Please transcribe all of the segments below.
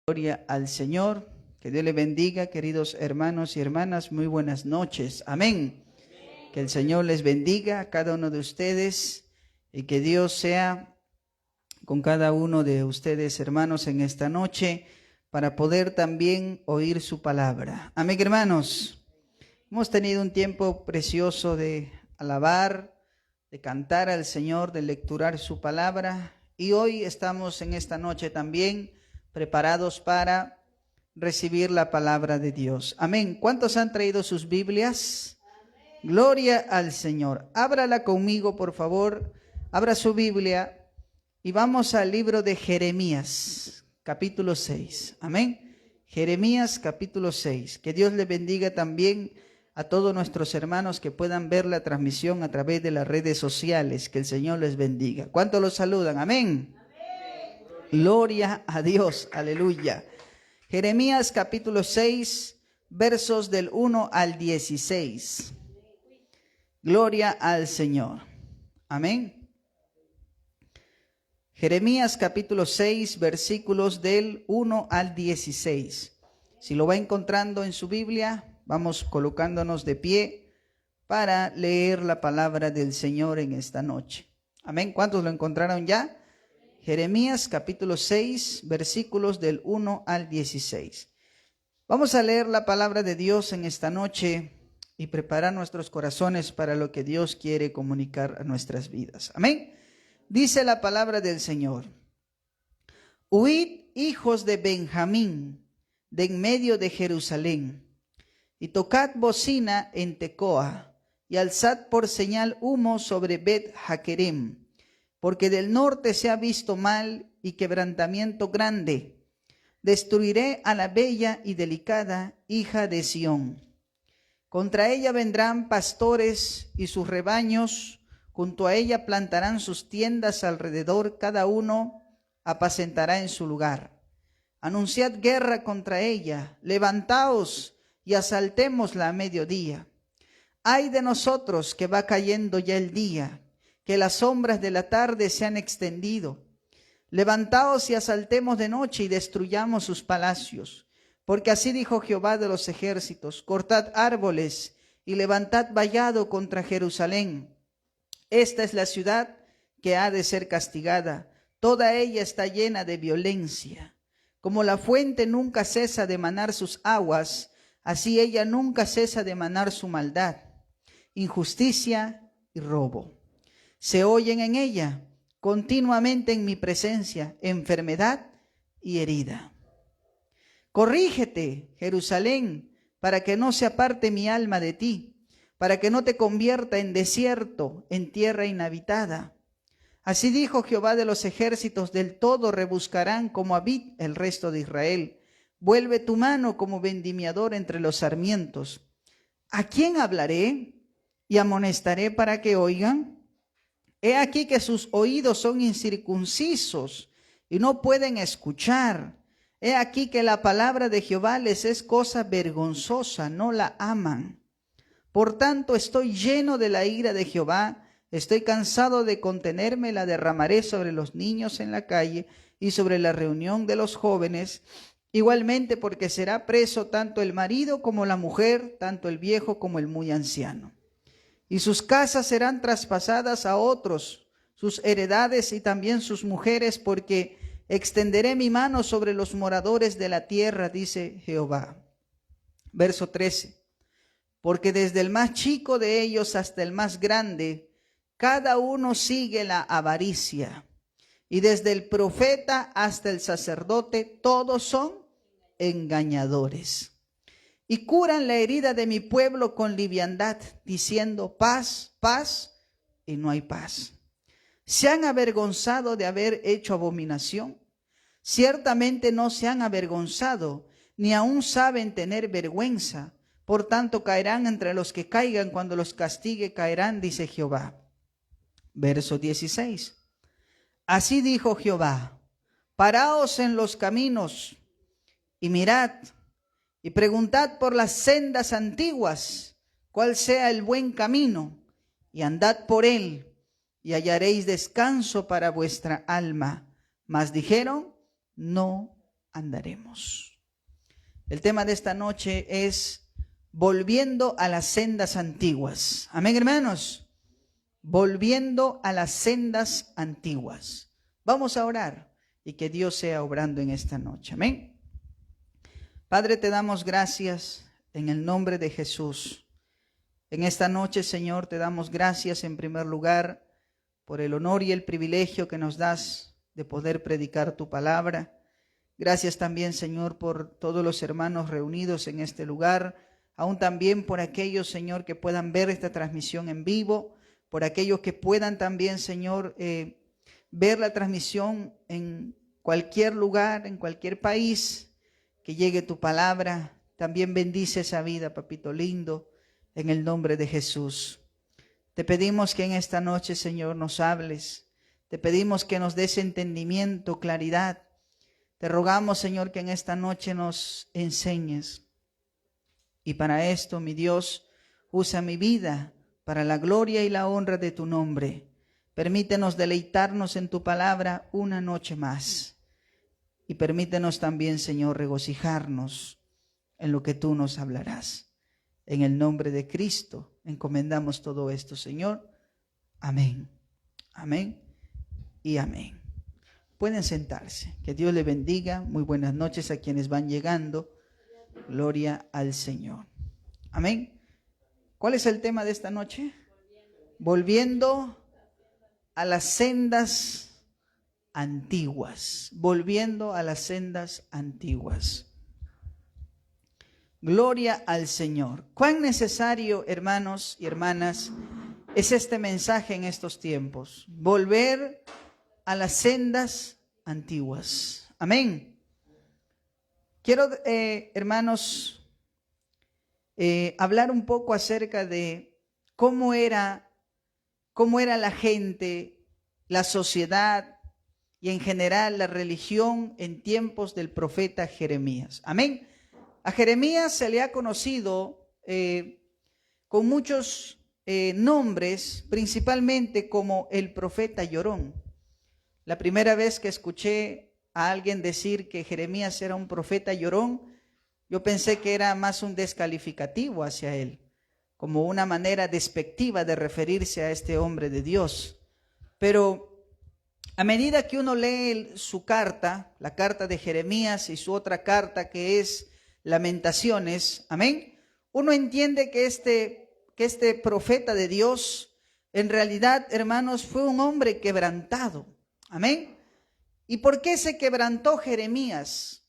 Gloria al Señor. Que Dios le bendiga, queridos hermanos y hermanas. Muy buenas noches. Amén. Que el Señor les bendiga a cada uno de ustedes y que Dios sea con cada uno de ustedes, hermanos, en esta noche para poder también oír su palabra. Amén, hermanos. Hemos tenido un tiempo precioso de alabar, de cantar al Señor, de lecturar su palabra, y hoy estamos en esta noche también preparados para recibir la palabra de Dios. Amén. ¿Cuántos han traído sus Biblias? Amén. Gloria al Señor. Ábrala conmigo, por favor. Abra su Biblia y vamos al libro de Jeremías, capítulo 6. Amén. Jeremías, capítulo 6. Que Dios le bendiga también a todos nuestros hermanos que puedan ver la transmisión a través de las redes sociales. Que el Señor les bendiga. ¿Cuántos los saludan? Amén. Gloria a Dios, aleluya. Jeremías capítulo 6, versos del 1 al 16. Gloria al Señor. Amén. Jeremías capítulo 6, versículos del 1 al 16. Si lo va encontrando en su Biblia, vamos colocándonos de pie para leer la palabra del Señor en esta noche. Amén. ¿Cuántos lo encontraron ya? Jeremías capítulo 6, versículos del 1 al 16. Vamos a leer la palabra de Dios en esta noche y preparar nuestros corazones para lo que Dios quiere comunicar a nuestras vidas. Amén. Dice la palabra del Señor: Huid, hijos de Benjamín, de en medio de Jerusalén, y tocad bocina en Tecoa, y alzad por señal humo sobre Bet Jaquerem, porque del norte se ha visto mal y quebrantamiento grande. Destruiré a la bella y delicada hija de Sión. Contra ella vendrán pastores y sus rebaños, junto a ella plantarán sus tiendas alrededor, cada uno apacentará en su lugar. Anunciad guerra contra ella, levantaos y asaltémosla a mediodía. Ay de nosotros que va cayendo ya el día, que las sombras de la tarde se han extendido. Levantaos y asaltemos de noche y destruyamos sus palacios. Porque así dijo Jehová de los ejércitos: cortad árboles y levantad vallado contra Jerusalén. Esta es la ciudad que ha de ser castigada. Toda ella está llena de violencia. Como la fuente nunca cesa de manar sus aguas, así ella nunca cesa de manar su maldad, injusticia y robo. Se oyen en ella continuamente en mi presencia enfermedad y herida. Corrígete, Jerusalén, para que no se aparte mi alma de ti, para que no te convierta en desierto, en tierra inhabitada. Así dijo Jehová de los ejércitos: del todo rebuscarán como a vid el resto de Israel. Vuelve tu mano como vendimiador entre los sarmientos. ¿A quién hablaré y amonestaré para que oigan? He aquí que sus oídos son incircuncisos y no pueden escuchar. He aquí que la palabra de Jehová les es cosa vergonzosa, no la aman. Por tanto, estoy lleno de la ira de Jehová, estoy cansado de contenerme, la derramaré sobre los niños en la calle y sobre la reunión de los jóvenes, igualmente porque será preso tanto el marido como la mujer, tanto el viejo como el muy anciano. Y sus casas serán traspasadas a otros, sus heredades y también sus mujeres, porque extenderé mi mano sobre los moradores de la tierra, dice Jehová. Verso 13. Porque desde el más chico de ellos hasta el más grande, cada uno sigue la avaricia. Y desde el profeta hasta el sacerdote, todos son engañadores. Y curan la herida de mi pueblo con liviandad, diciendo paz, paz, y no hay paz. ¿Se han avergonzado de haber hecho abominación? Ciertamente no se han avergonzado, ni aún saben tener vergüenza. Por tanto caerán entre los que caigan, cuando los castigue caerán, dice Jehová. Verso 16. Así dijo Jehová: paraos en los caminos y mirad, y preguntad por las sendas antiguas, cuál sea el buen camino, y andad por él, y hallaréis descanso para vuestra alma. Mas dijeron: no andaremos. El tema de esta noche es volviendo a las sendas antiguas. Amén, hermanos. Volviendo a las sendas antiguas. Vamos a orar y que Dios sea obrando en esta noche. Amén. Padre, te damos gracias en el nombre de Jesús. En esta noche, Señor, te damos gracias en primer lugar por el honor y el privilegio que nos das de poder predicar tu palabra. Gracias también, Señor, por todos los hermanos reunidos en este lugar, aún también por aquellos, Señor, que puedan ver esta transmisión en vivo, por aquellos que puedan también, Señor, ver la transmisión en cualquier lugar, en cualquier país, que llegue tu palabra. También bendice esa vida, papito lindo, en el nombre de Jesús. Te pedimos que en esta noche, Señor, nos hables. Te pedimos que nos des entendimiento, claridad. Te rogamos, Señor, que en esta noche nos enseñes. Y para esto, mi Dios, usa mi vida para la gloria y la honra de tu nombre. Permítenos deleitarnos en tu palabra una noche más. Y permítenos también, Señor, regocijarnos en lo que tú nos hablarás. En el nombre de Cristo encomendamos todo esto, Señor. Amén. Amén y amén. Pueden sentarse. Que Dios le bendiga. Muy buenas noches a quienes van llegando. Gloria al Señor. Amén. ¿Cuál es el tema de esta noche? Volviendo a las sendas antiguas. Volviendo a las sendas antiguas. Gloria al Señor. Cuán necesario, hermanos y hermanas, es este mensaje en estos tiempos. Volver a las sendas antiguas. Amén. Quiero, hermanos, hablar un poco acerca de cómo era la gente, la sociedad y en general la religión en tiempos del profeta Jeremías. Amén. A Jeremías se le ha conocido con muchos nombres, principalmente como el profeta llorón. La primera vez que escuché a alguien decir que Jeremías era un profeta llorón, yo pensé que era más un descalificativo hacia él, como una manera despectiva de referirse a este hombre de Dios. Pero a medida que uno lee su carta, la carta de Jeremías y su otra carta que es Lamentaciones, amén, uno entiende que este profeta de Dios, en realidad, hermanos, fue un hombre quebrantado, amén. ¿Y por qué se quebrantó Jeremías?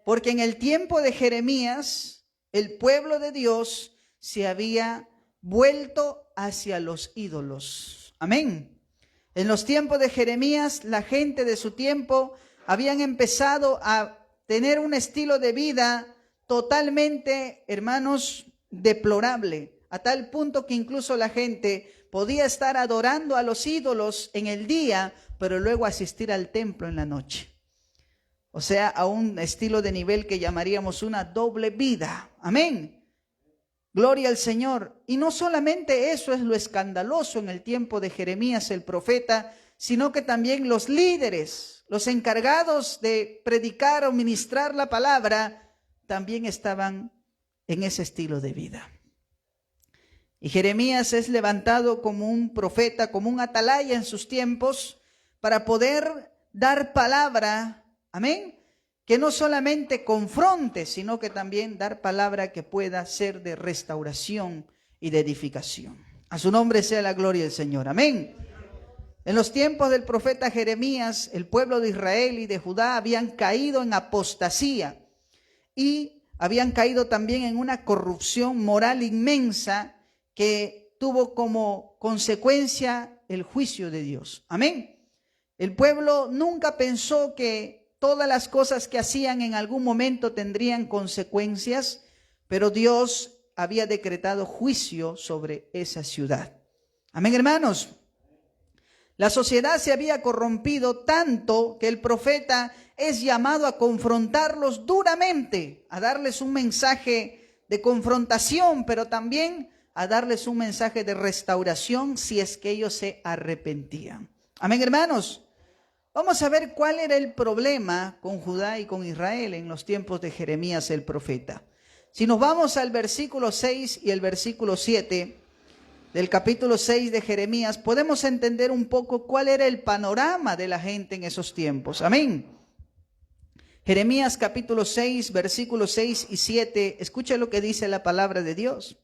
Porque en el tiempo de Jeremías, el pueblo de Dios se había vuelto hacia los ídolos, amén. En los tiempos de Jeremías, la gente de su tiempo habían empezado a tener un estilo de vida totalmente, hermanos, deplorable, a tal punto que incluso la gente podía estar adorando a los ídolos en el día, pero luego asistir al templo en la noche. O sea, a un estilo de nivel que llamaríamos una doble vida. Amén. Gloria al Señor. Y no solamente eso es lo escandaloso en el tiempo de Jeremías el profeta, sino que también los líderes, los encargados de predicar o ministrar la palabra, también estaban en ese estilo de vida. Y Jeremías es levantado como un profeta, como un atalaya en sus tiempos, para poder dar palabra, amén, que no solamente confronte, sino que también dar palabra que pueda ser de restauración y de edificación. A su nombre sea la gloria del Señor, amén. En los tiempos del profeta Jeremías, el pueblo de Israel y de Judá habían caído en apostasía y habían caído también en una corrupción moral inmensa que tuvo como consecuencia el juicio de Dios. Amén. El pueblo nunca pensó que todas las cosas que hacían en algún momento tendrían consecuencias, pero Dios había decretado juicio sobre esa ciudad. Amén, hermanos. La sociedad se había corrompido tanto que el profeta es llamado a confrontarlos duramente, a darles un mensaje de confrontación, pero también a darles un mensaje de restauración si es que ellos se arrepentían. Amén, hermanos. Vamos a ver cuál era el problema con Judá y con Israel en los tiempos de Jeremías el profeta. Si nos vamos al versículo 6 y el versículo 7 del capítulo 6 de Jeremías, podemos entender un poco cuál era el panorama de la gente en esos tiempos. Amén. Jeremías capítulo 6, versículos 6 y 7, escucha lo que dice la palabra de Dios.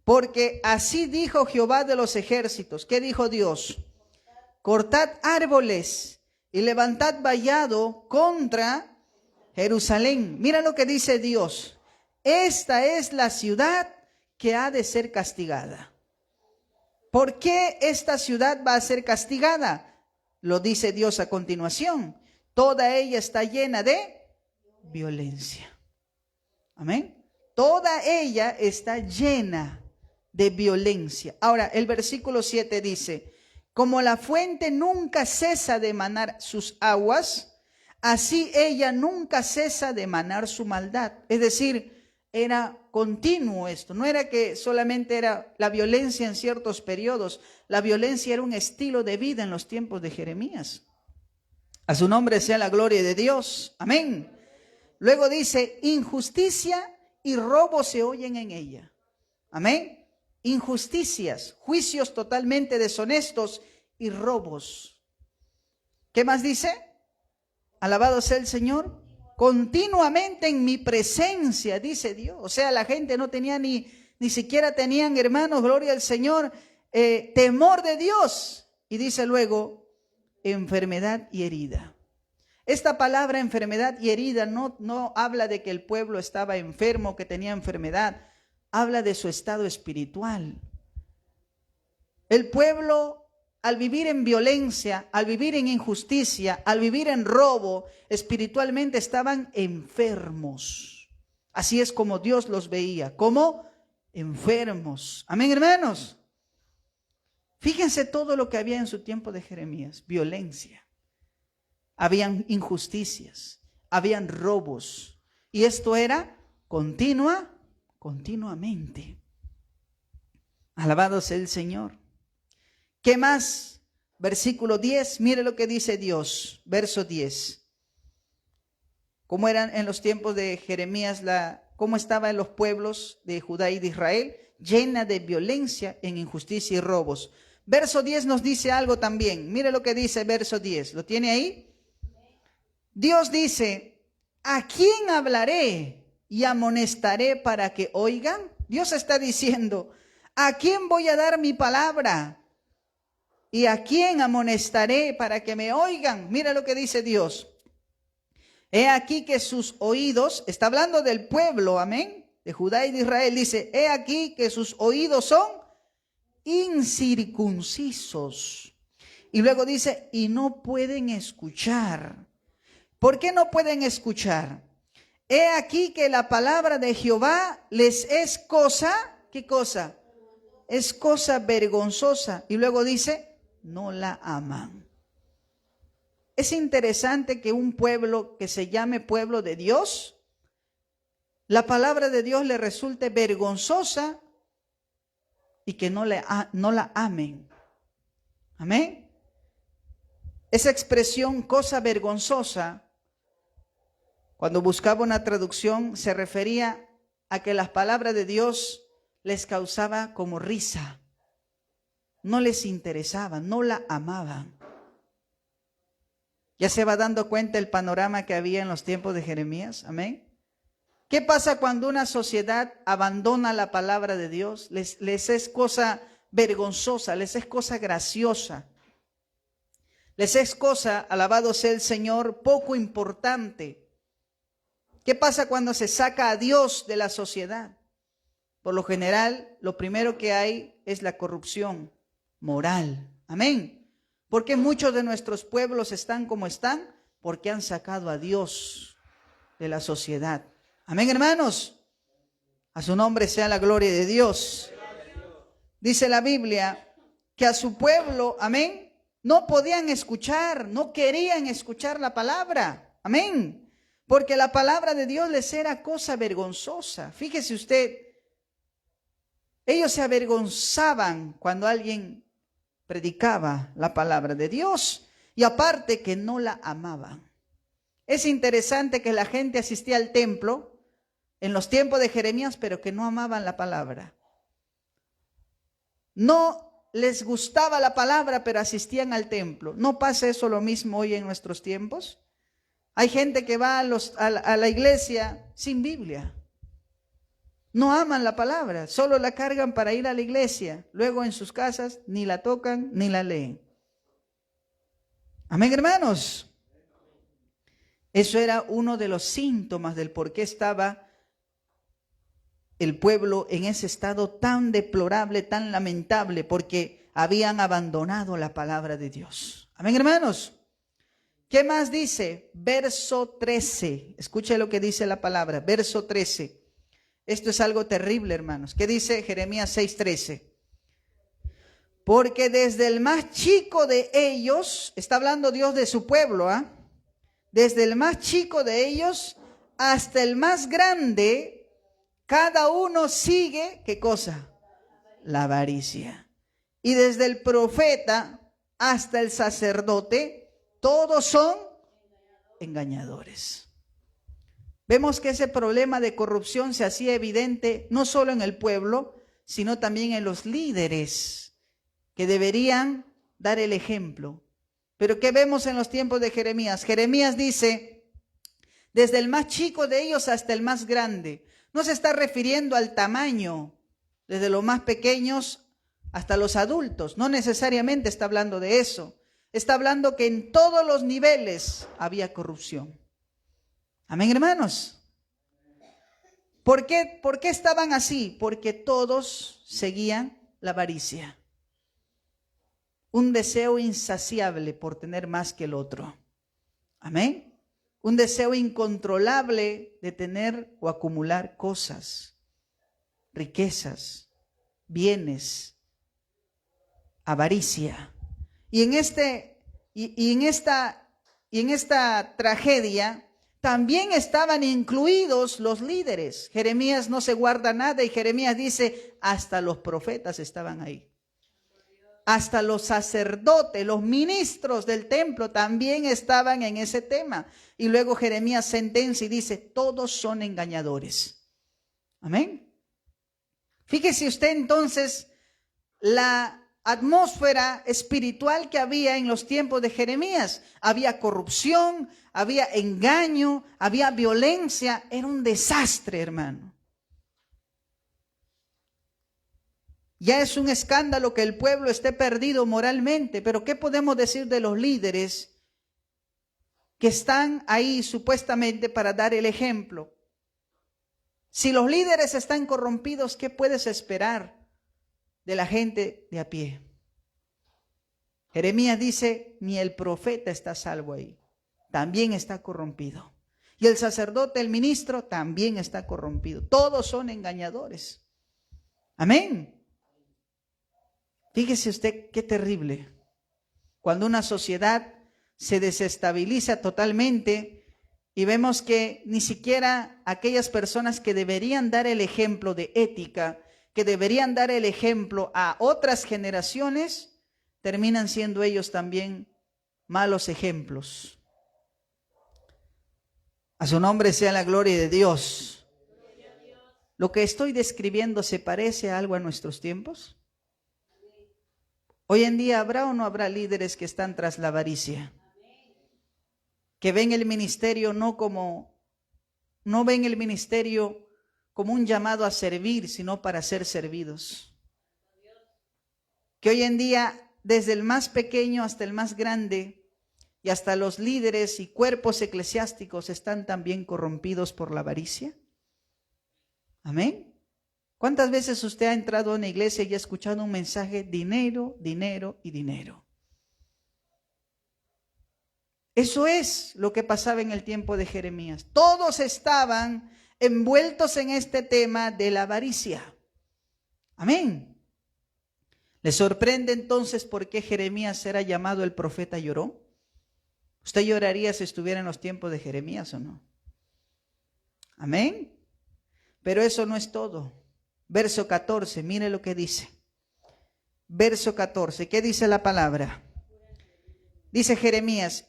Porque así dijo Jehová de los ejércitos. ¿Qué dijo Dios? Cortad árboles y levantad vallado contra Jerusalén. Mira lo que dice Dios. Esta es la ciudad que ha de ser castigada. ¿Por qué esta ciudad va a ser castigada? Lo dice Dios a continuación. Toda ella está llena de violencia. Amén. Toda ella está llena de violencia. Ahora, el versículo 7 dice, como la fuente nunca cesa de manar sus aguas, así ella nunca cesa de manar su maldad. Es decir, era continuo esto. No era que solamente era la violencia en ciertos periodos. La violencia era un estilo de vida en los tiempos de Jeremías. A su nombre sea la gloria de Dios. Amén. Luego dice, injusticia y robo se oyen en ella. Amén. Injusticias, juicios totalmente deshonestos y robos. ¿Qué más dice? Alabado sea el Señor. Continuamente en mi presencia, dice Dios. O sea, la gente no tenía ni siquiera tenían, hermanos, gloria al Señor, temor de Dios. Y dice luego, enfermedad y herida. Esta palabra enfermedad y herida no habla de que el pueblo estaba enfermo, que tenía enfermedad. Habla de su estado espiritual. El pueblo, al vivir en violencia, al vivir en injusticia, al vivir en robo, espiritualmente estaban enfermos. Así es como Dios los veía, como enfermos. Amén, hermanos. Fíjense todo lo que había en su tiempo de Jeremías. Violencia. Habían injusticias. Habían robos. Y esto era continuamente. Alabado sea el Señor. ¿Qué más? Versículo 10, mire lo que dice Dios, verso 10. ¿Cómo eran en los tiempos de Jeremías, cómo estaban los pueblos de Judá y de Israel? Llena de violencia, en injusticia y robos. Verso 10 nos dice algo también. Mire lo que dice verso 10. ¿Lo tiene ahí? Dios dice, ¿a quién hablaré y amonestaré para que oigan? Dios está diciendo, ¿a quién voy a dar mi palabra? ¿Y a quién amonestaré para que me oigan? Mira lo que dice Dios. He aquí que sus oídos, está hablando del pueblo, amén, de Judá y de Israel, dice, he aquí que sus oídos son incircuncisos. Y luego dice, y no pueden escuchar. ¿Por qué no pueden escuchar? He aquí que la palabra de Jehová les es cosa, ¿qué cosa? Es cosa vergonzosa. Y luego dice, no la aman. Es interesante que un pueblo que se llame pueblo de Dios, la palabra de Dios le resulte vergonzosa y que no la amen. Amén. Esa expresión cosa vergonzosa, cuando buscaba una traducción, se refería a que las palabras de Dios les causaba como risa. No les interesaba, no la amaban. ¿Ya se va dando cuenta el panorama que había en los tiempos de Jeremías? Amén. ¿Qué pasa cuando una sociedad abandona la palabra de Dios? Les es cosa vergonzosa, les es cosa graciosa. Les es cosa, alabado sea el Señor, poco importante. ¿Qué pasa cuando se saca a Dios de la sociedad? Por lo general, lo primero que hay es la corrupción moral. Amén. ¿Por qué muchos de nuestros pueblos están como están? Porque han sacado a Dios de la sociedad. Amén, hermanos. A su nombre sea la gloria de Dios. Dice la Biblia que a su pueblo, amén, no podían escuchar, no querían escuchar la palabra. Amén. Porque la palabra de Dios les era cosa vergonzosa. Fíjese usted, ellos se avergonzaban cuando alguien predicaba la palabra de Dios. Y aparte que no la amaban. Es interesante que la gente asistía al templo en los tiempos de Jeremías, pero que no amaban la palabra. No les gustaba la palabra, pero asistían al templo. ¿No pasa eso lo mismo hoy en nuestros tiempos? Hay gente que va a la iglesia sin Biblia. No aman la palabra, solo la cargan para ir a la iglesia. Luego en sus casas ni la tocan ni la leen. Amén, hermanos. Eso era uno de los síntomas del por qué estaba el pueblo en ese estado tan deplorable, tan lamentable, porque habían abandonado la palabra de Dios. Amén, hermanos. ¿Qué más dice? Verso 13. Escuche lo que dice la palabra. Verso 13. Esto es algo terrible, hermanos. ¿Qué dice Jeremías 6:13? Porque desde el más chico de ellos, está hablando Dios de su pueblo, desde el más chico de ellos hasta el más grande, cada uno sigue, ¿qué cosa? La avaricia. Y desde el profeta hasta el sacerdote, todos son engañadores. Vemos que ese problema de corrupción se hacía evidente no solo en el pueblo, sino también en los líderes que deberían dar el ejemplo. Pero ¿qué vemos en los tiempos de Jeremías? Jeremías dice, desde el más chico de ellos hasta el más grande. No se está refiriendo al tamaño, desde los más pequeños hasta los adultos. No necesariamente está hablando de eso. Está hablando que en todos los niveles había corrupción. Amén, hermanos. ¿Por qué estaban así? Porque todos seguían la avaricia. Un deseo insaciable por tener más que el otro. Amén. Un deseo incontrolable de tener o acumular cosas, riquezas, bienes, avaricia. Y en esta tragedia también estaban incluidos los líderes. Jeremías no se guarda nada y Jeremías dice, hasta los profetas estaban ahí. Hasta los sacerdotes, los ministros del templo también estaban en ese tema. Y luego Jeremías sentencia y dice, todos son engañadores. Amén. Fíjese usted entonces la atmósfera espiritual que había en los tiempos de Jeremías. Había corrupción, había engaño, había violencia. Era un desastre, hermano. Ya es un escándalo que el pueblo esté perdido moralmente, pero ¿qué podemos decir de los líderes que están ahí supuestamente para dar el ejemplo? Si los líderes están corrompidos, ¿qué puedes esperar de la gente de a pie? Jeremías dice, ni el profeta está salvo ahí, también está corrompido. Y el sacerdote, el ministro, también está corrompido. Todos son engañadores. Amén. Fíjese usted qué terrible. Cuando una sociedad se desestabiliza totalmente y vemos que ni siquiera aquellas personas que deberían dar el ejemplo de ética, que deberían dar el ejemplo a otras generaciones, terminan siendo ellos también malos ejemplos. A su nombre sea la gloria de Dios. ¿Lo que estoy describiendo se parece a algo a nuestros tiempos? Hoy en día, ¿habrá o no habrá líderes que están tras la avaricia? Que ven el ministerio no ven el ministerio como un llamado a servir, sino para ser servidos. Que hoy en día, desde el más pequeño hasta el más grande, y hasta los líderes y cuerpos eclesiásticos están también corrompidos por la avaricia. Amén. ¿Cuántas veces usted ha entrado a una iglesia y ha escuchado un mensaje? Dinero, dinero y dinero. Eso es lo que pasaba en el tiempo de Jeremías. Todos estaban envueltos en este tema de la avaricia. Amén. ¿Le sorprende entonces por qué Jeremías era llamado el profeta lloró? ¿Usted lloraría si estuviera en los tiempos de Jeremías o no? Amén. Pero eso no es todo. Verso 14, mire lo que dice. Verso 14, ¿qué dice la palabra? Dice Jeremías,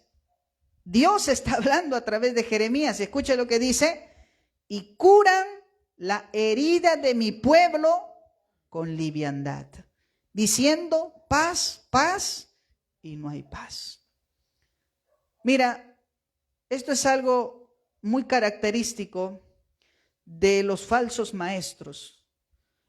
Dios está hablando a través de Jeremías, escuche lo que dice, y curan la herida de mi pueblo con liviandad, diciendo paz, paz, y no hay paz. Mira, esto es algo muy característico de los falsos maestros.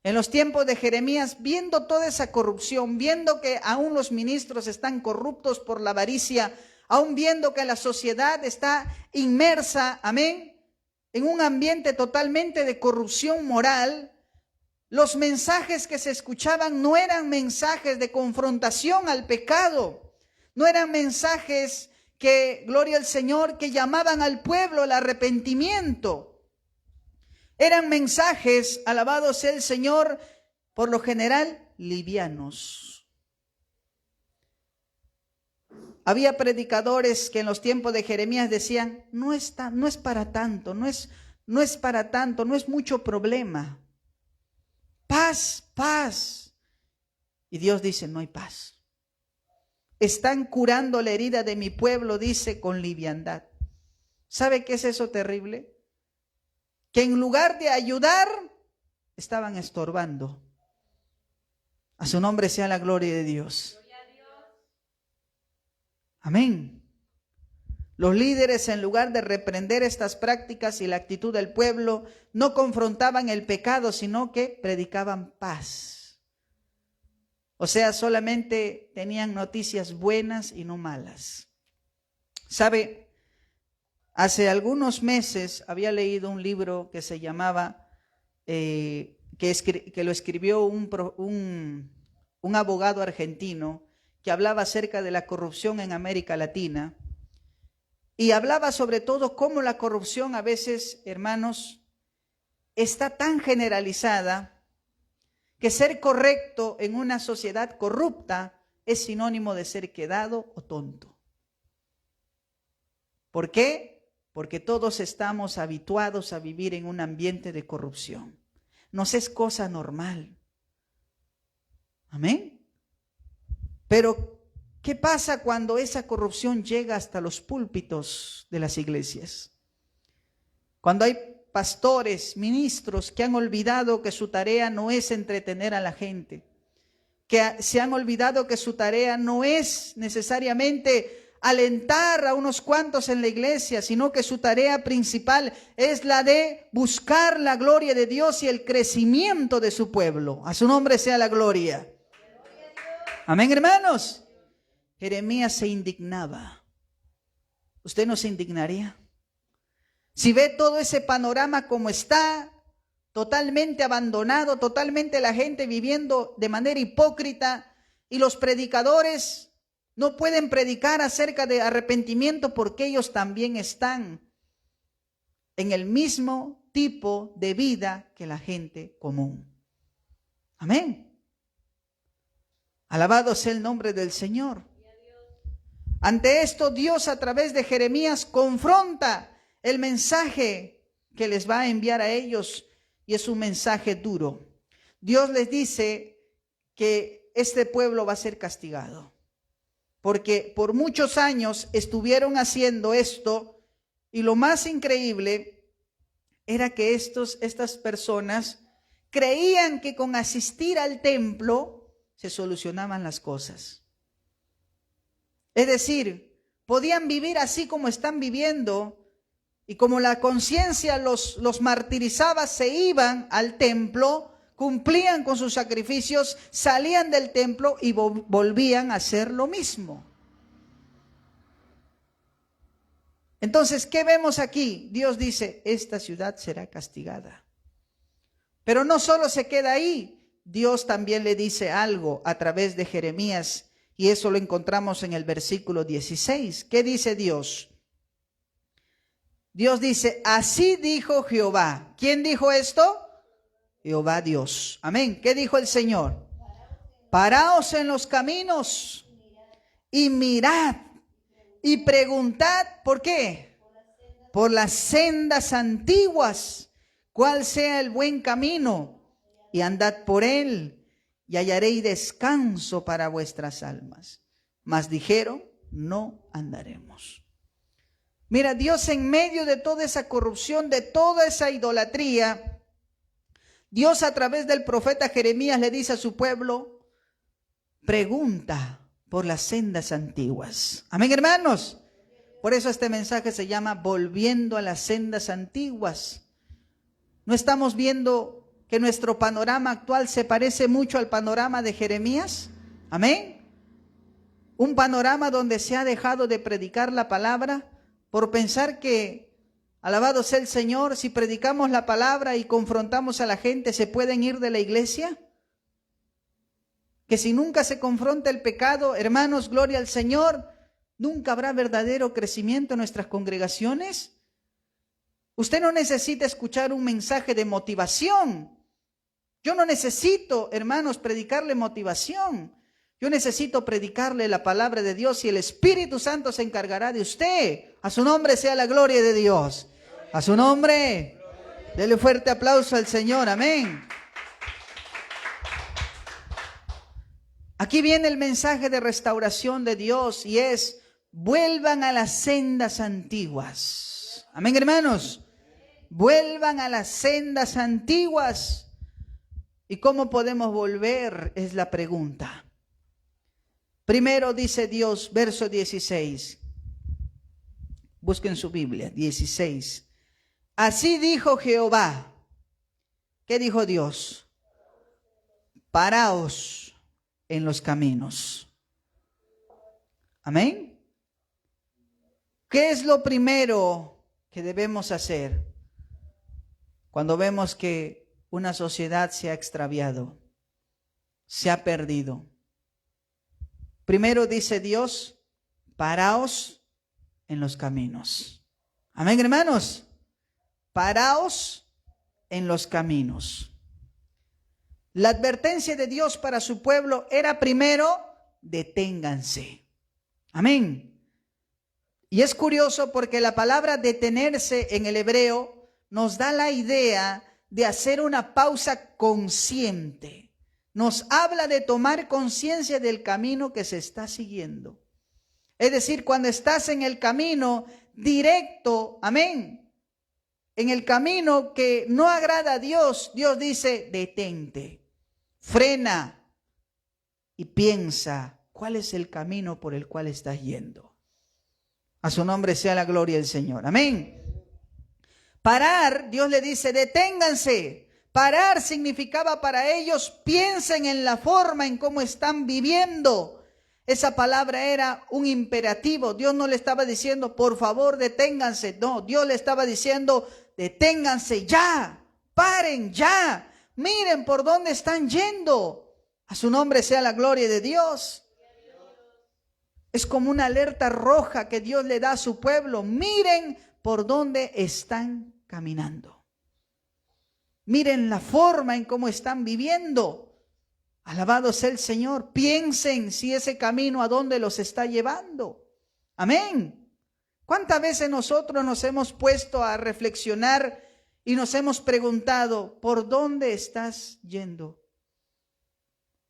En los tiempos de Jeremías, viendo toda esa corrupción, viendo que aún los ministros están corruptos por la avaricia, aún viendo que la sociedad está inmersa, amén, en un ambiente totalmente de corrupción moral, los mensajes que se escuchaban no eran mensajes de confrontación al pecado, no eran mensajes que, gloria al Señor, que llamaban al pueblo al arrepentimiento. Eran mensajes, alabado sea el Señor, por lo general livianos. Había predicadores que en los tiempos de Jeremías decían, no es para tanto, no es para tanto, no es mucho problema. Paz, paz. Y Dios dice, no hay paz. Están curando la herida de mi pueblo, dice, con liviandad. ¿Sabe qué es eso terrible? Que en lugar de ayudar, estaban estorbando. A su nombre sea la gloria de Dios. Amén. Los líderes, en lugar de reprender estas prácticas y la actitud del pueblo, no confrontaban el pecado, sino que predicaban paz. O sea, solamente tenían noticias buenas y no malas. ¿Sabe? Hace algunos meses había leído un libro que se llamaba, que lo escribió un abogado argentino que hablaba acerca de la corrupción en América Latina. Y hablaba sobre todo cómo la corrupción a veces, hermanos, está tan generalizada que ser correcto en una sociedad corrupta es sinónimo de ser quedado o tonto. ¿Por qué? Porque todos estamos habituados a vivir en un ambiente de corrupción. Nos es cosa normal. Amén. Pero, ¿qué pasa cuando esa corrupción llega hasta los púlpitos de las iglesias? Cuando hay pastores, ministros que han olvidado que su tarea no es entretener a la gente, que se han olvidado que su tarea no es necesariamente alentar a unos cuantos en la iglesia, sino que su tarea principal es la de buscar la gloria de Dios y el crecimiento de su pueblo. A su nombre sea la gloria. Amén, hermanos. Jeremías se indignaba. ¿Usted no se indignaría? Si ve todo ese panorama como está, totalmente abandonado, totalmente la gente viviendo de manera hipócrita, y los predicadores no pueden predicar acerca de arrepentimiento porque ellos también están en el mismo tipo de vida que la gente común. Amén. Alabado sea el nombre del Señor. Ante esto, Dios a través de Jeremías confronta el mensaje que les va a enviar a ellos, y es un mensaje duro. Dios les dice que este pueblo va a ser castigado, porque por muchos años estuvieron haciendo esto, y lo más increíble era que estas personas creían que con asistir al templo se solucionaban las cosas. Es decir, podían vivir así como están viviendo, y como la conciencia los martirizaba, se iban al templo, cumplían con sus sacrificios, salían del templo y volvían a hacer lo mismo. Entonces, ¿qué vemos aquí? Dios dice, esta ciudad será castigada. Pero no solo se queda ahí, Dios también le dice algo a través de Jeremías, y eso lo encontramos en el versículo 16. ¿Qué dice Dios? Dios dice, así dijo Jehová. ¿Quién dijo esto? Jehová Dios. Amén. ¿Qué dijo el Señor? Paraos en los caminos y mirad y preguntad, ¿por qué? Por las sendas antiguas, cuál sea el buen camino, y andad por él, y hallaréis descanso para vuestras almas. Mas dijeron, no andaremos. Mira, Dios en medio de toda esa corrupción, de toda esa idolatría, Dios a través del profeta Jeremías le dice a su pueblo, pregunta por las sendas antiguas. Amén, hermanos. Por eso este mensaje se llama Volviendo a las sendas antiguas. No estamos viendo que nuestro panorama actual se parece mucho al panorama de Jeremías. Amén. Un panorama donde se ha dejado de predicar la palabra por pensar que, alabado sea el Señor, si predicamos la palabra y confrontamos a la gente, ¿se pueden ir de la iglesia? Que si nunca se confronta el pecado, hermanos, gloria al Señor, nunca habrá verdadero crecimiento en nuestras congregaciones. Usted no necesita escuchar un mensaje de motivación. Yo no necesito, hermanos, predicarle motivación. Yo necesito predicarle la palabra de Dios y el Espíritu Santo se encargará de usted. A su nombre sea la gloria de Dios. A su nombre. Dele fuerte aplauso al Señor. Amén. Aquí viene el mensaje de restauración de Dios y es: vuelvan a las sendas antiguas. Amén, hermanos. Vuelvan a las sendas antiguas. ¿Y cómo podemos volver? Es la pregunta. Primero dice Dios, verso 16. Busquen su Biblia, 16. Así dijo Jehová. ¿Qué dijo Dios? Paraos en los caminos. Amén. ¿Qué es lo primero que debemos hacer cuando vemos que una sociedad se ha extraviado, se ha perdido? Primero dice Dios, paraos en los caminos. Amén, hermanos. Paraos en los caminos. La advertencia de Dios para su pueblo era primero, deténganse. Amén. Y es curioso porque la palabra detenerse en el hebreo nos da la idea de hacer una pausa consciente. Nos habla de tomar conciencia del camino que se está siguiendo. Es decir, cuando estás en el camino directo, amén, en el camino que no agrada a Dios, Dios dice, detente, frena y piensa cuál es el camino por el cual estás yendo. A su nombre sea la gloria del Señor. Amén. Parar, Dios le dice, deténganse. Parar significaba para ellos, piensen en la forma en cómo están viviendo. Esa palabra era un imperativo. Dios no le estaba diciendo, por favor, deténganse. No, Dios le estaba diciendo, deténganse ya, paren ya, miren por dónde están yendo. A su nombre sea la gloria de Dios. Es como una alerta roja que Dios le da a su pueblo. Miren por dónde están caminando. Miren la forma en cómo están viviendo. Alabado sea el Señor. Piensen si ese camino a dónde los está llevando. Amén. ¿Cuántas veces nosotros nos hemos puesto a reflexionar y nos hemos preguntado, ¿por dónde estás yendo?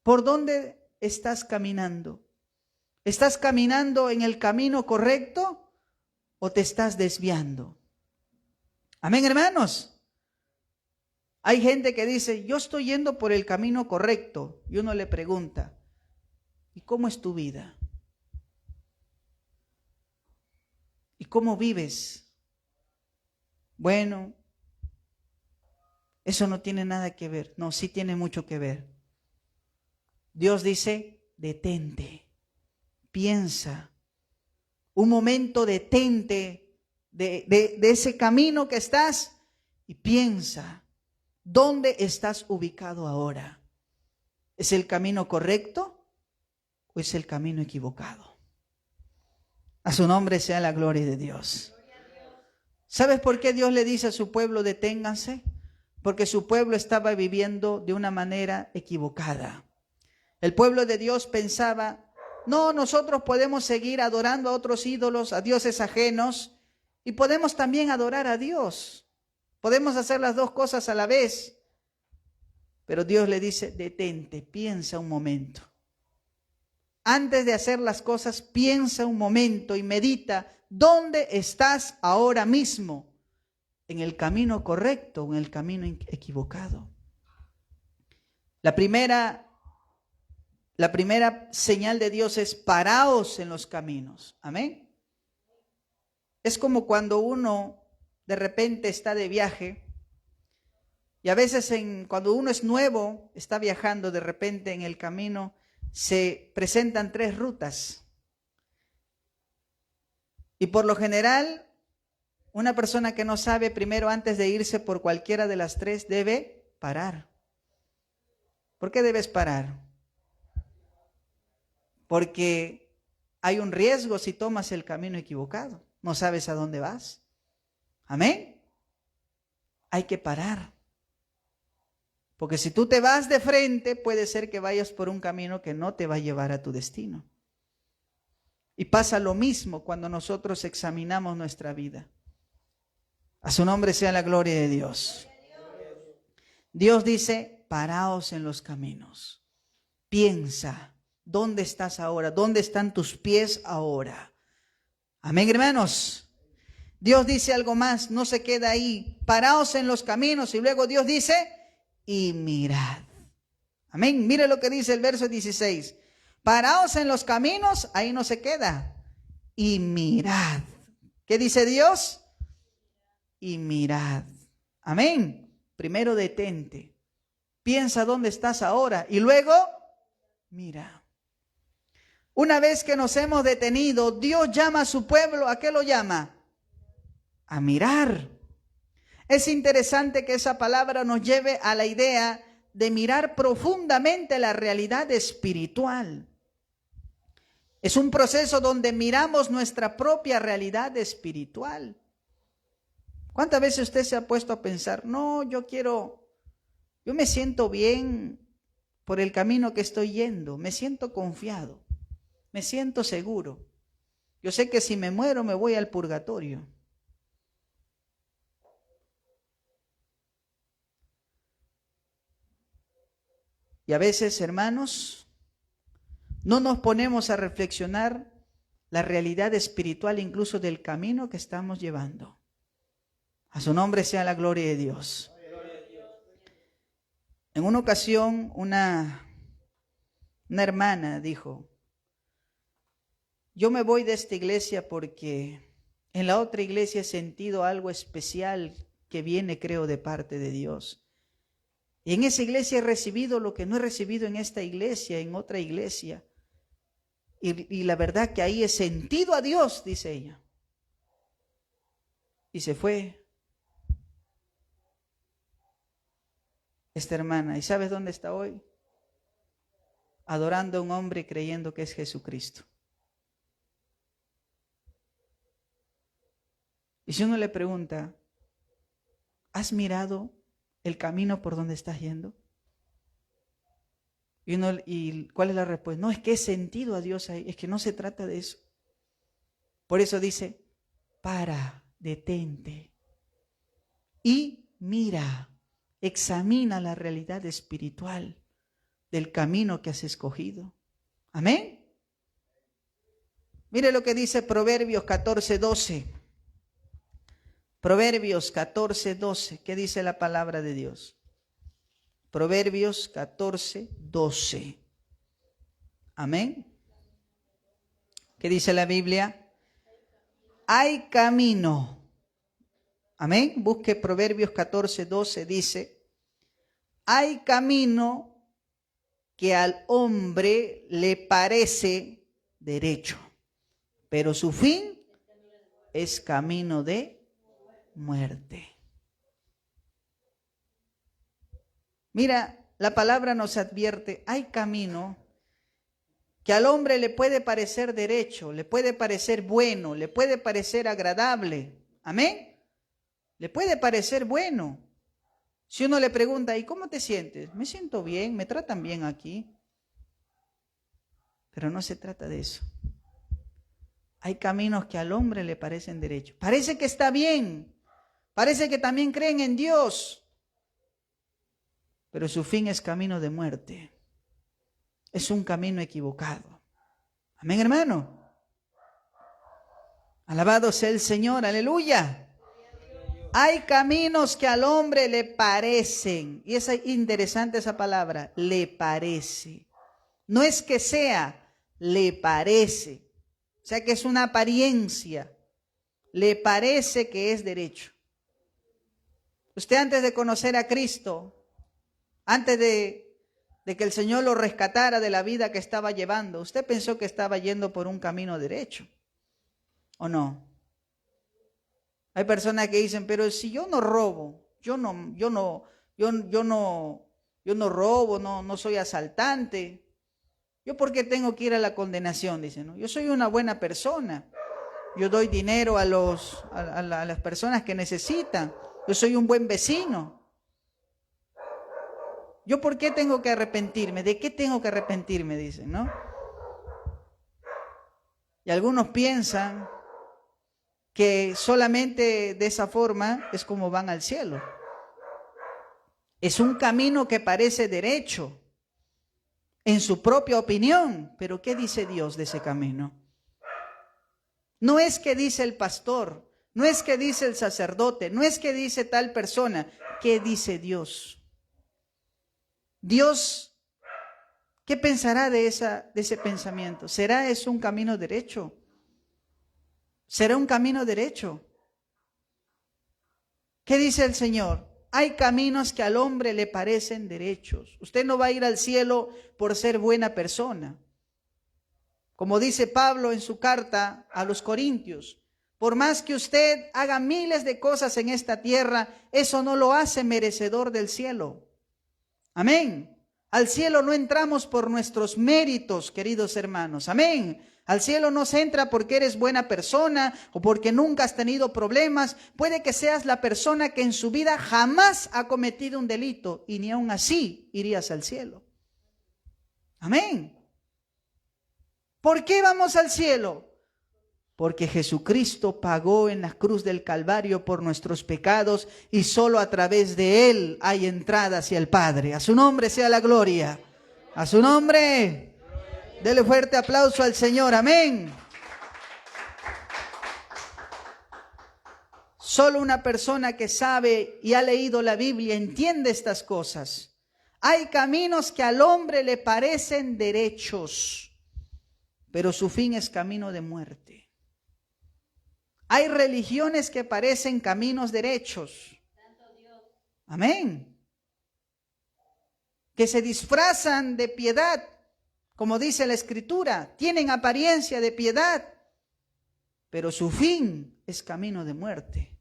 ¿Por dónde estás caminando? ¿Estás caminando en el camino correcto o te estás desviando? Amén, hermanos. Hay gente que dice, yo estoy yendo por el camino correcto. Y uno le pregunta, ¿y cómo es tu vida? ¿Y cómo vives? Bueno, eso no tiene nada que ver. No, sí tiene mucho que ver. Dios dice, detente, piensa. Un momento detente de ese camino que estás y piensa. ¿Dónde estás ubicado ahora? ¿Es el camino correcto o es el camino equivocado? A su nombre sea la gloria de Dios. ¿Sabes por qué Dios le dice a su pueblo deténganse? Porque su pueblo estaba viviendo de una manera equivocada. El pueblo de Dios pensaba, no, nosotros podemos seguir adorando a otros ídolos, a dioses ajenos, y podemos también adorar a Dios. Podemos hacer las dos cosas a la vez. Pero Dios le dice, detente, piensa un momento. Antes de hacer las cosas, piensa un momento y medita dónde estás ahora mismo, en el camino correcto o en el camino equivocado. La primera señal de Dios es paraos en los caminos. Amén. Es como cuando uno de repente está de viaje y a veces cuando uno es nuevo, está viajando, de repente en el camino se presentan 3 rutas. Y por lo general, una persona que no sabe, primero antes de irse por cualquiera de las 3 debe parar. ¿Por qué debes parar? Porque hay un riesgo si tomas el camino equivocado. No sabes a dónde vas. Amén. Hay que parar. Porque si tú te vas de frente, puede ser que vayas por un camino que no te va a llevar a tu destino. Y pasa lo mismo cuando nosotros examinamos nuestra vida. A su nombre sea la gloria de Dios. Dios dice, paraos en los caminos. Piensa, ¿dónde estás ahora? ¿Dónde están tus pies ahora? Amén, hermanos. Dios dice algo más, no se queda ahí. Paraos en los caminos y luego Dios dice, y mirad. Amén. Mire lo que dice el verso 16. Paraos en los caminos, ahí no se queda. Y mirad. ¿Qué dice Dios? Y mirad. Amén. Primero detente. Piensa dónde estás ahora y luego mira. Una vez que nos hemos detenido, Dios llama a su pueblo. ¿A qué lo llama? A mirar. Es interesante que esa palabra nos lleve a la idea de mirar profundamente la realidad espiritual. Es un proceso donde miramos nuestra propia realidad espiritual. ¿Cuántas veces usted se ha puesto a pensar, no, yo me siento bien por el camino que estoy yendo, me siento confiado, me siento seguro. Yo sé que si me muero me voy al purgatorio. Y a veces, hermanos, no nos ponemos a reflexionar la realidad espiritual incluso del camino que estamos llevando. A su nombre sea la gloria de Dios. En una ocasión, una hermana dijo, yo me voy de esta iglesia porque en la otra iglesia he sentido algo especial que viene, creo, de parte de Dios. Y en esa iglesia he recibido lo que no he recibido en esta iglesia, en otra iglesia. Y la verdad que ahí he sentido a Dios, dice ella. Y se fue esta hermana. ¿Y sabes dónde está hoy? Adorando a un hombre y creyendo que es Jesucristo. Y si uno le pregunta, ¿has mirado el camino por donde estás yendo? ¿Y cuál es la respuesta? No, es que he sentido a Dios ahí. Es que no se trata de eso. Por eso dice, para, detente y mira, examina la realidad espiritual del camino que has escogido. Amén. Mire lo que dice Proverbios 14:12. Proverbios 14:12. ¿Qué dice la palabra de Dios? Proverbios 14:12. Amén. ¿Qué dice la Biblia? Hay camino. Amén. Busque Proverbios 14:12. Dice, hay camino que al hombre le parece derecho, pero su fin es camino de muerte. Mira, la palabra nos advierte, hay camino que al hombre le puede parecer derecho, le puede parecer bueno, le puede parecer agradable. Amén. Le puede parecer bueno. Si uno le pregunta, ¿y cómo te sientes? Me siento bien, me tratan bien aquí. Pero no se trata de eso. Hay caminos que al hombre le parecen derechos. Parece que está bien. Parece que también creen en Dios. Pero su fin es camino de muerte. Es un camino equivocado. Amén, hermano. Alabado sea el Señor, aleluya. Hay caminos que al hombre le parecen, y es interesante esa palabra, le parece. No es que sea, le parece. O sea que es una apariencia. Le parece que es derecho. Usted antes de conocer a Cristo, antes de que el Señor lo rescatara de la vida que estaba llevando, usted pensó que estaba yendo por un camino derecho, ¿o no? Hay personas que dicen, pero si yo no robo, yo no robo, no soy asaltante, ¿yo por qué tengo que ir a la condenación? Dicen, ¿no? Yo soy una buena persona, yo doy dinero a las personas que necesitan, yo soy un buen vecino. ¿Yo por qué tengo que arrepentirme? ¿De qué tengo que arrepentirme? Dicen, ¿no? Y algunos piensan que solamente de esa forma es como van al cielo. Es un camino que parece derecho en su propia opinión, pero ¿qué dice Dios de ese camino? No es que dice el pastor, no es que dice el sacerdote, no es que dice tal persona, ¿qué dice Dios? Dios, ¿qué pensará de ese pensamiento? ¿Será eso un camino derecho? ¿Será un camino derecho? ¿Qué dice el Señor? Hay caminos que al hombre le parecen derechos. Usted no va a ir al cielo por ser buena persona. Como dice Pablo en su carta a los Corintios, por más que usted haga miles de cosas en esta tierra, eso no lo hace merecedor del cielo. Amén. Al cielo no entramos por nuestros méritos, queridos hermanos. Amén. Al cielo no se entra porque eres buena persona o porque nunca has tenido problemas. Puede que seas la persona que en su vida jamás ha cometido un delito y ni aun así irías al cielo. Amén. ¿Por qué vamos al cielo? Porque Jesucristo pagó en la cruz del Calvario por nuestros pecados y solo a través de Él hay entrada hacia el Padre. A su nombre sea la gloria. A su nombre. Dele fuerte aplauso al Señor. Amén. Solo una persona que sabe y ha leído la Biblia entiende estas cosas. Hay caminos que al hombre le parecen derechos, pero su fin es camino de muerte. Hay religiones que parecen caminos derechos. Amén. Que se disfrazan de piedad, como dice la Escritura, tienen apariencia de piedad, pero su fin es camino de muerte.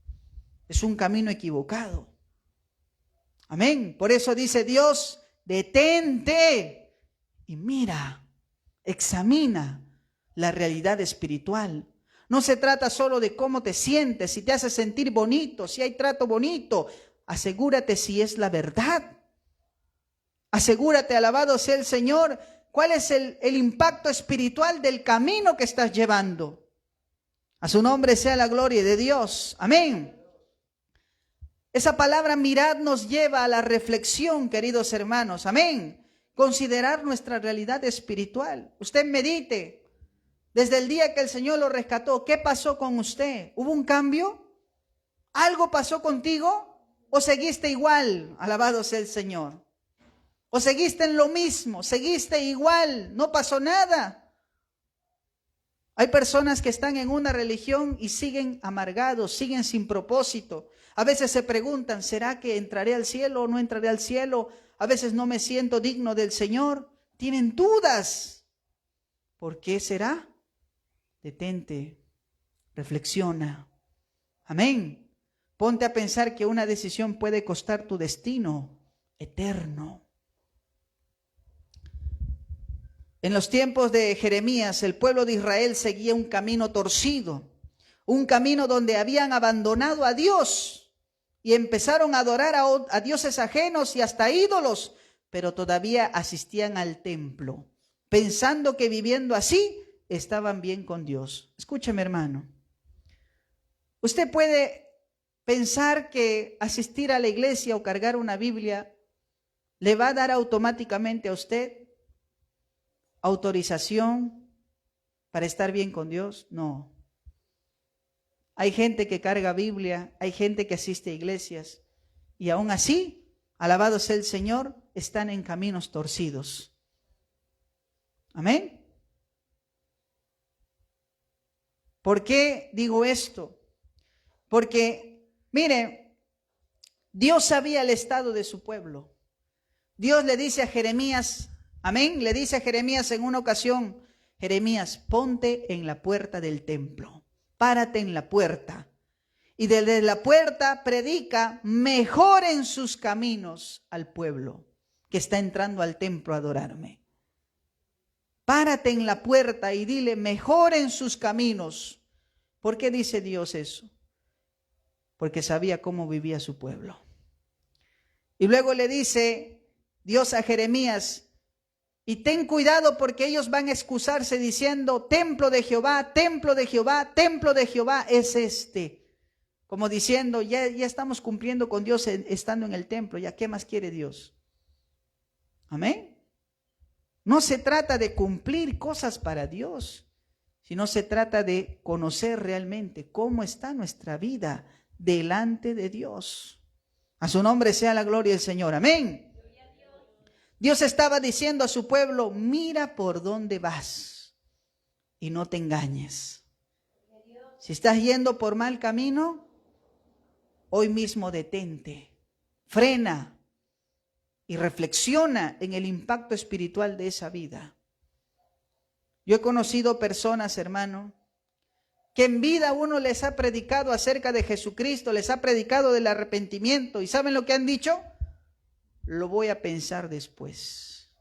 Es un camino equivocado. Amén. Por eso dice Dios, detente y mira, examina la realidad espiritual. No se trata solo de cómo te sientes, si te hace sentir bonito, si hay trato bonito. Asegúrate si es la verdad. Asegúrate, alabado sea el Señor, cuál es el impacto espiritual del camino que estás llevando. A su nombre sea la gloria de Dios. Amén. Esa palabra mirad nos lleva a la reflexión, queridos hermanos. Amén. Considerar nuestra realidad espiritual. Usted medite. Desde el día que el Señor lo rescató, ¿qué pasó con usted? ¿Hubo un cambio? ¿Algo pasó contigo? ¿O seguiste igual? Alabado sea el Señor. ¿O seguiste en lo mismo? ¿Seguiste igual? ¿No pasó nada? Hay personas que están en una religión y siguen amargados, siguen sin propósito. A veces se preguntan, ¿será que entraré al cielo o no entraré al cielo? A veces no me siento digno del Señor. Tienen dudas. ¿Por qué será? Detente, reflexiona. Amén. Ponte a pensar que una decisión puede costar tu destino eterno. En los tiempos de Jeremías, el pueblo de Israel seguía un camino torcido, un camino donde habían abandonado a Dios y empezaron a adorar a dioses ajenos y hasta ídolos, pero todavía asistían al templo, pensando que viviendo así estaban bien con Dios. Escúcheme, hermano. Usted puede pensar que asistir a la iglesia o cargar una Biblia le va a dar automáticamente a usted autorización para estar bien con Dios? No. Hay gente que carga Biblia, hay gente que asiste a iglesias y aún así, alabado sea el Señor, están en caminos torcidos. Amén. ¿Por qué digo esto? Porque, mire, Dios sabía el estado de su pueblo. Dios le dice a Jeremías, amén, le dice a Jeremías en una ocasión, Jeremías, ponte en la puerta del templo, párate en la puerta y desde la puerta predica, mejoren sus caminos al pueblo que está entrando al templo a adorarme. Párate en la puerta y dile, mejoren sus caminos. ¿Por qué dice Dios eso? Porque sabía cómo vivía su pueblo. Y luego le dice Dios a Jeremías, y ten cuidado porque ellos van a excusarse diciendo, templo de Jehová, templo de Jehová, templo de Jehová es este. Como diciendo, ya estamos cumpliendo con Dios estando en el templo, ¿ya qué más quiere Dios? Amén. No se trata de cumplir cosas para Dios, sino se trata de conocer realmente cómo está nuestra vida delante de Dios. A su nombre sea la gloria del Señor. Amén. Dios estaba diciendo a su pueblo, mira por dónde vas y no te engañes. Si estás yendo por mal camino, hoy mismo detente, frena y reflexiona en el impacto espiritual de esa vida. Yo he conocido personas, hermano, que en vida uno les ha predicado acerca de Jesucristo, les ha predicado del arrepentimiento, y ¿saben lo que han dicho? Lo voy a pensar después.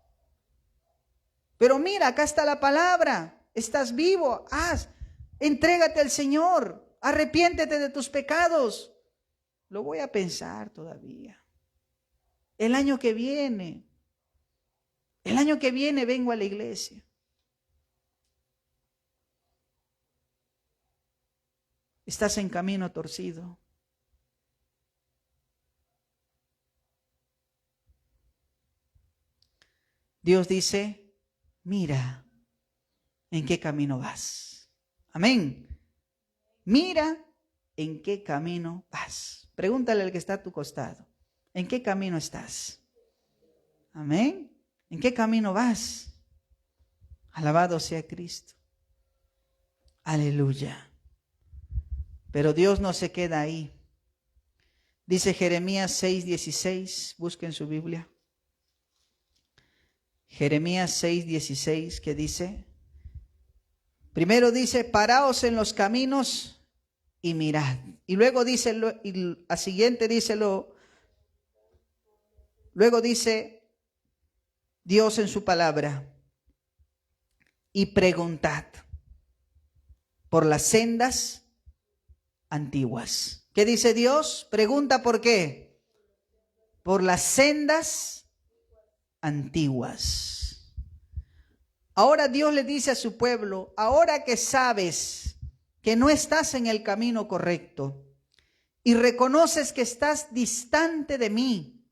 Pero mira, acá está la palabra, estás vivo, entrégate al Señor, arrepiéntete de tus pecados. Lo voy a pensar todavía. El año que viene vengo a la iglesia. Estás en camino torcido. Dios dice, mira en qué camino vas. Amén. Mira en qué camino vas. Pregúntale al que está a tu costado, ¿en qué camino estás? Amén. ¿En qué camino vas? Alabado sea Cristo. Aleluya. Pero Dios no se queda ahí. Dice Jeremías 6:16, busquen su Biblia. Jeremías 6:16, que dice, primero dice, paraos en los caminos y mirad. Y luego dice, y a siguiente díselo, luego dice Dios en su palabra, y preguntad por las sendas antiguas. ¿Qué dice Dios? Pregunta por qué. Por las sendas antiguas. Ahora Dios le dice a su pueblo, ahora que sabes que no estás en el camino correcto y reconoces que estás distante de mí,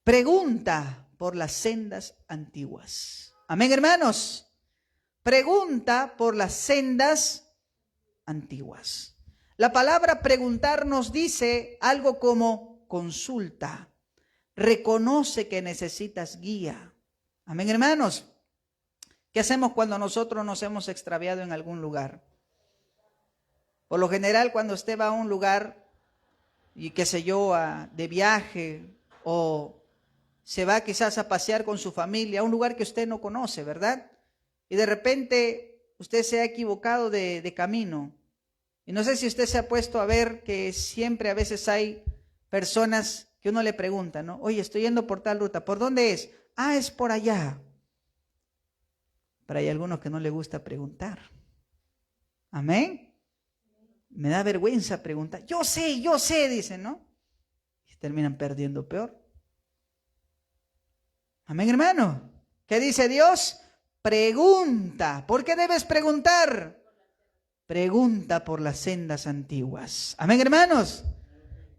pregunta por las sendas antiguas. Amén, hermanos. Pregunta por las sendas antiguas. La palabra preguntar nos dice algo como consulta. Reconoce que necesitas guía. Amén, hermanos. ¿Qué hacemos cuando nosotros nos hemos extraviado en algún lugar? Por lo general, cuando usted va a un lugar, y qué sé yo, de viaje, o se va quizás a pasear con su familia, a un lugar que usted no conoce, ¿verdad? Y de repente usted se ha equivocado de camino. Y no sé si usted se ha puesto a ver que siempre a veces hay personas que uno le pregunta, ¿no? Oye, estoy yendo por tal ruta, ¿por dónde es? Es por allá. Pero hay algunos que no les gusta preguntar. Amén. Me da vergüenza preguntar. Yo sé, dicen, ¿no? Y terminan perdiendo peor. Amén, hermano. ¿Qué dice Dios? Pregunta. ¿Por qué debes preguntar? Pregunta por las sendas antiguas. Amén, hermanos.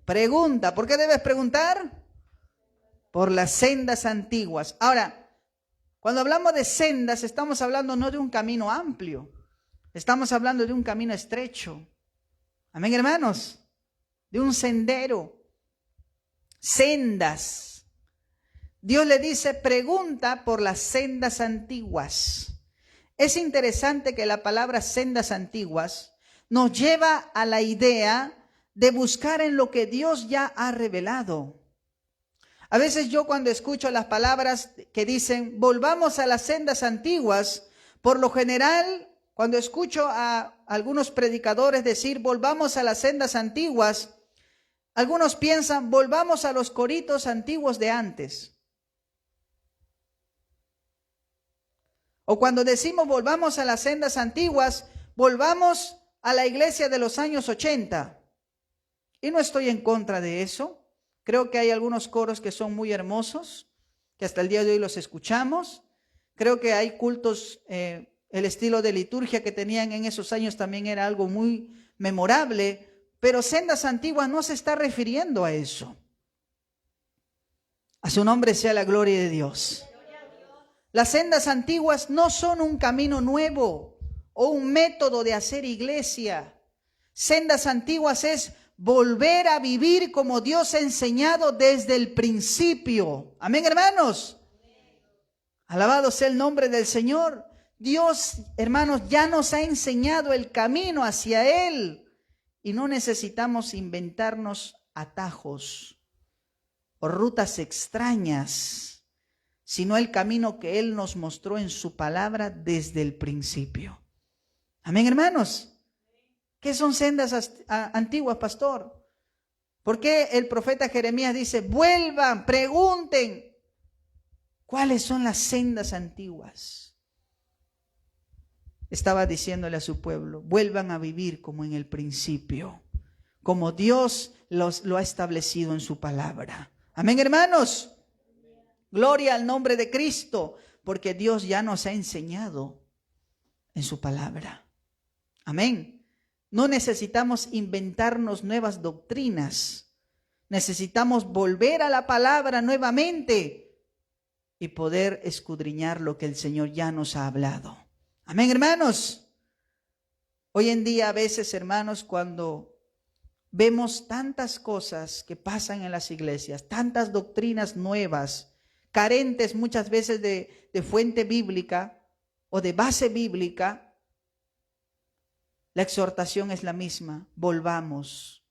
Pregunta. ¿Por qué debes preguntar? Por las sendas antiguas. Ahora, Cuando hablamos de sendas, estamos hablando no de un camino amplio, estamos hablando de un camino estrecho. Amén, hermanos, de un sendero, sendas. Dios le dice, pregunta por las sendas antiguas. Es interesante que la palabra sendas antiguas nos lleva a la idea de buscar en lo que Dios ya ha revelado. A veces yo cuando escucho las palabras que dicen, volvamos a las sendas antiguas, por lo general, cuando escucho a algunos predicadores decir, volvamos a las sendas antiguas, algunos piensan, volvamos a los coritos antiguos de antes. O cuando decimos, volvamos a las sendas antiguas, volvamos a la iglesia de los años 80. Y no estoy en contra de eso. Creo que hay algunos coros que son muy hermosos, que hasta el día de hoy los escuchamos. Creo que hay cultos, el estilo de liturgia que tenían en esos años también era algo muy memorable, pero sendas antiguas no se está refiriendo a eso. A su nombre sea la gloria de Dios. Las sendas antiguas no son un camino nuevo o un método de hacer iglesia. Sendas antiguas es volver a vivir como Dios ha enseñado desde el principio. Amén, hermanos. Alabado sea el nombre del Señor. Dios, hermanos, ya nos ha enseñado el camino hacia Él y no necesitamos inventarnos atajos o rutas extrañas, sino el camino que Él nos mostró en su palabra desde el principio. Amén, hermanos. ¿Qué son sendas antiguas, pastor? ¿Por qué el profeta Jeremías dice, vuelvan, pregunten, ¿cuáles son las sendas antiguas? Estaba diciéndole a su pueblo, vuelvan a vivir como en el principio, como Dios lo ha establecido en su palabra. Amén, hermanos. Gloria al nombre de Cristo, porque Dios ya nos ha enseñado en su palabra. Amén. No necesitamos inventarnos nuevas doctrinas. Necesitamos volver a la palabra nuevamente y poder escudriñar lo que el Señor ya nos ha hablado. Amén, hermanos. Hoy en día a veces, hermanos, cuando vemos tantas cosas que pasan en las iglesias, tantas doctrinas nuevas, carentes muchas veces de fuente bíblica o de base bíblica, la exhortación es la misma, volvamos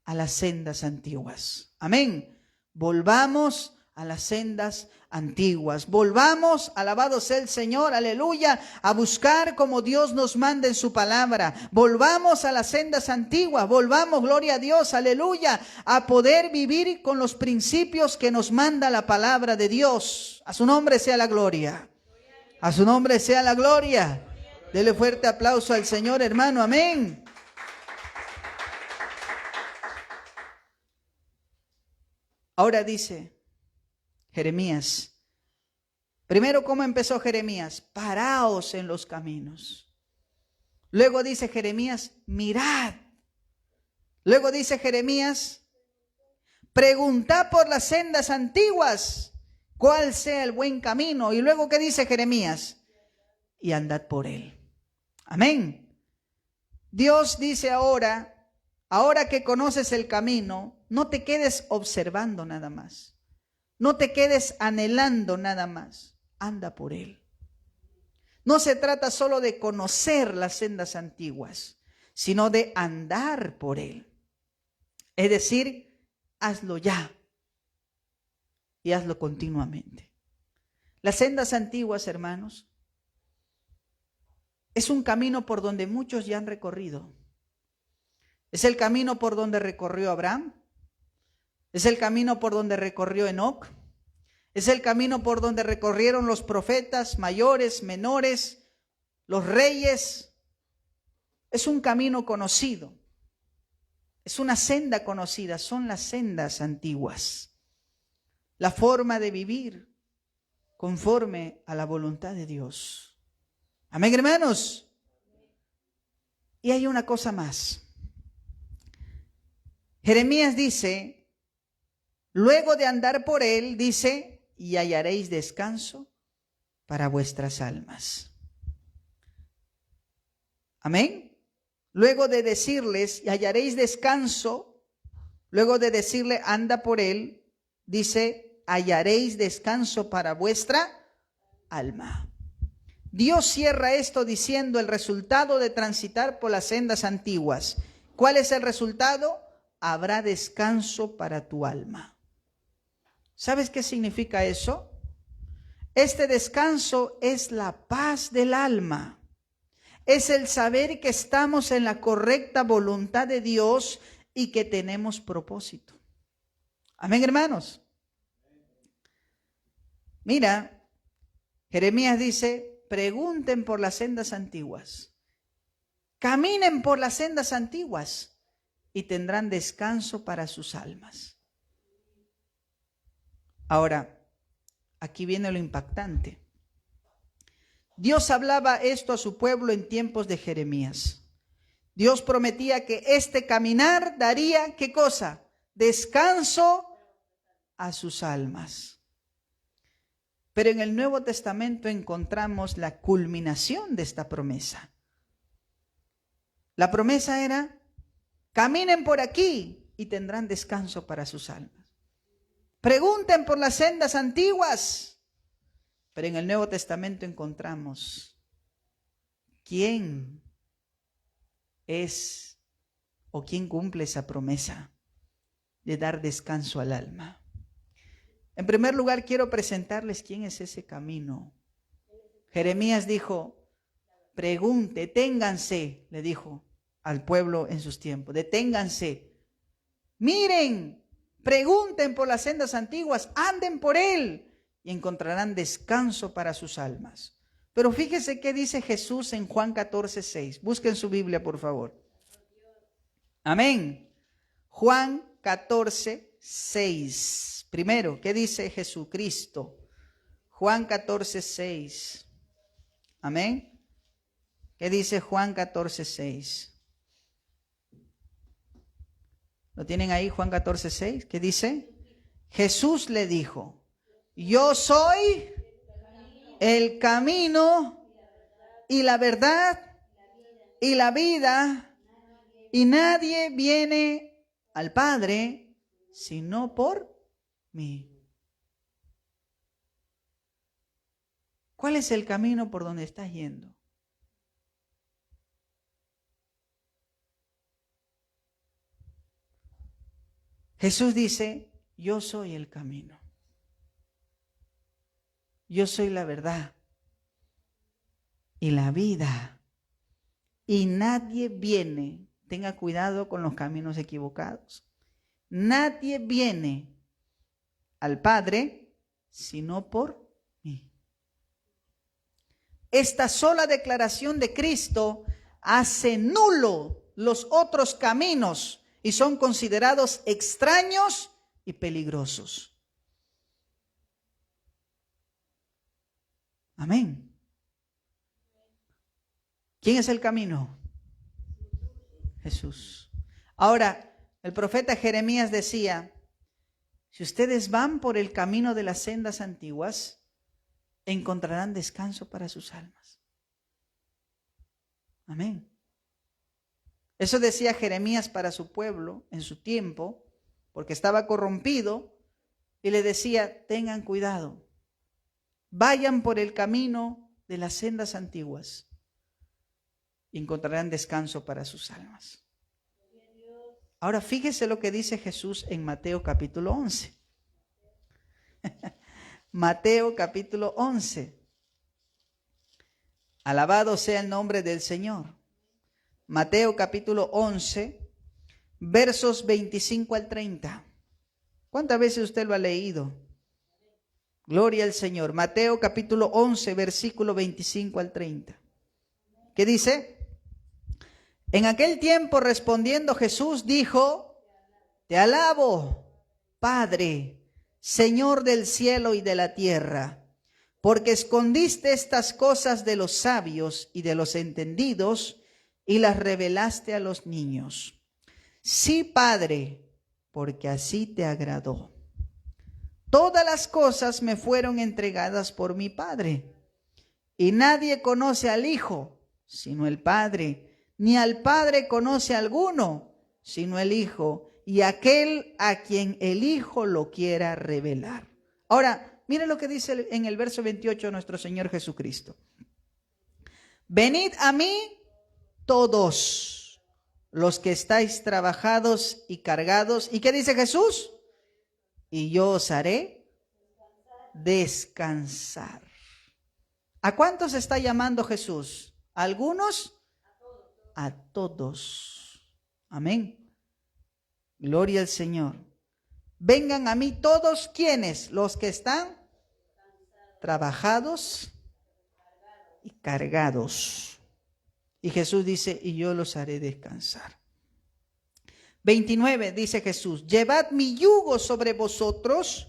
a las sendas antiguas. Amén. Volvamos a las sendas antiguas. Volvamos, alabado sea el Señor, aleluya, a buscar como Dios nos manda en su palabra. Volvamos a las sendas antiguas. Volvamos, gloria a Dios, aleluya, a poder vivir con los principios que nos manda la palabra de Dios. A su nombre sea la gloria. A su nombre sea la gloria. Dele fuerte aplauso al Señor, hermano. Amén. Ahora dice Jeremías. Primero, ¿cómo empezó Jeremías? Paraos en los caminos. Luego dice Jeremías, mirad. Luego dice Jeremías, preguntad por las sendas antiguas, cuál sea el buen camino. Y luego, ¿qué dice Jeremías? Y andad por él. Amén. Dios dice ahora que conoces el camino, no te quedes observando nada más. No te quedes anhelando nada más. Anda por él. No se trata solo de conocer las sendas antiguas, sino de andar por él. Es decir, hazlo ya y hazlo continuamente. Las sendas antiguas, hermanos, es un camino por donde muchos ya han recorrido. Es el camino por donde recorrió Abraham. Es el camino por donde recorrió Enoc. Es el camino por donde recorrieron los profetas mayores, menores, los reyes. Es un camino conocido. Es una senda conocida. Son las sendas antiguas. La forma de vivir conforme a la voluntad de Dios. Amén, hermanos. Y hay una cosa más. Jeremías dice, luego de andar por él, dice, y hallaréis descanso. para vuestras almas. Amén. Luego de decirles, hallaréis descanso, luego de decirle, anda por él, dice, hallaréis descanso para vuestra alma. Dios cierra esto diciendo el resultado de transitar por las sendas antiguas. ¿Cuál es el resultado? Habrá descanso para tu alma. ¿Sabes qué significa eso? Este descanso es la paz del alma. Es el saber que estamos en la correcta voluntad de Dios y que tenemos propósito. Amén, hermanos. Mira, Jeremías dice, pregunten por las sendas antiguas. Caminen por las sendas antiguas y tendrán descanso para sus almas. Ahora, aquí viene lo impactante. Dios hablaba esto a su pueblo en tiempos de Jeremías. Dios prometía que este caminar daría, ¿qué cosa? Descanso a sus almas. Pero en el Nuevo Testamento encontramos la culminación de esta promesa. La promesa era, caminen por aquí y tendrán descanso para sus almas. Pregunten por las sendas antiguas. Pero en el Nuevo Testamento encontramos quién es o quién cumple esa promesa de dar descanso al alma. En primer lugar, quiero presentarles quién es ese camino. Jeremías dijo, pregunte, deténganse, le dijo al pueblo en sus tiempos, deténganse, miren, pregunten por las sendas antiguas, anden por él y encontrarán descanso para sus almas. Pero fíjese qué dice Jesús en Juan 14:6. Busquen su Biblia, por favor. Amén. Juan 14:6. Primero, ¿qué dice Jesucristo? Juan 14:6. Amén. ¿Qué dice Juan 14:6? ¿Lo tienen ahí, Juan 14:6? ¿Qué dice? Jesús le dijo, yo soy el camino y la verdad y la vida, y nadie viene al Padre sino por mí. ¿Cuál es el camino por donde estás yendo? Jesús dice, yo soy el camino. Yo soy la verdad y la vida. Y nadie viene, tenga cuidado con los caminos equivocados. Nadie viene al Padre sino por mí. Esta sola declaración de Cristo hace nulo los otros caminos y son considerados extraños y peligrosos. Amén. ¿Quién es el camino? Jesús. Ahora, el profeta Jeremías decía, si ustedes van por el camino de las sendas antiguas, encontrarán descanso para sus almas. Amén. Eso decía Jeremías para su pueblo en su tiempo, porque estaba corrompido, y le decía, tengan cuidado. Vayan por el camino de las sendas antiguas y encontrarán descanso para sus almas. Ahora fíjese lo que dice Jesús en Mateo capítulo 11. Mateo capítulo 11. Alabado sea el nombre del Señor. Mateo capítulo 11, versos 25 al 30. ¿Cuántas veces usted lo ha leído? Gloria al Señor. Mateo capítulo 11, versículo 25 al 30. ¿Qué dice? En aquel tiempo respondiendo Jesús dijo, te alabo, Padre, Señor del cielo y de la tierra, porque escondiste estas cosas de los sabios y de los entendidos y las revelaste a los niños. Sí, Padre, porque así te agradó. Todas las cosas me fueron entregadas por mi Padre, Y nadie conoce al Hijo, sino el Padre, ni al Padre conoce a alguno, sino el Hijo, y aquel a quien el Hijo lo quiera revelar. Ahora, miren lo que dice en el verso 28 nuestro Señor Jesucristo. Venid a mí todos los que estáis trabajados y cargados. ¿Y qué dice Jesús? Y yo os haré descansar. ¿A cuántos está llamando Jesús? ¿A algunos? A todos. Amén. Gloria al Señor. Vengan a mí todos, ¿quiénes? Los que están trabajados y cargados. Y Jesús dice, y yo los haré descansar. 29 dice Jesús, llevad mi yugo sobre vosotros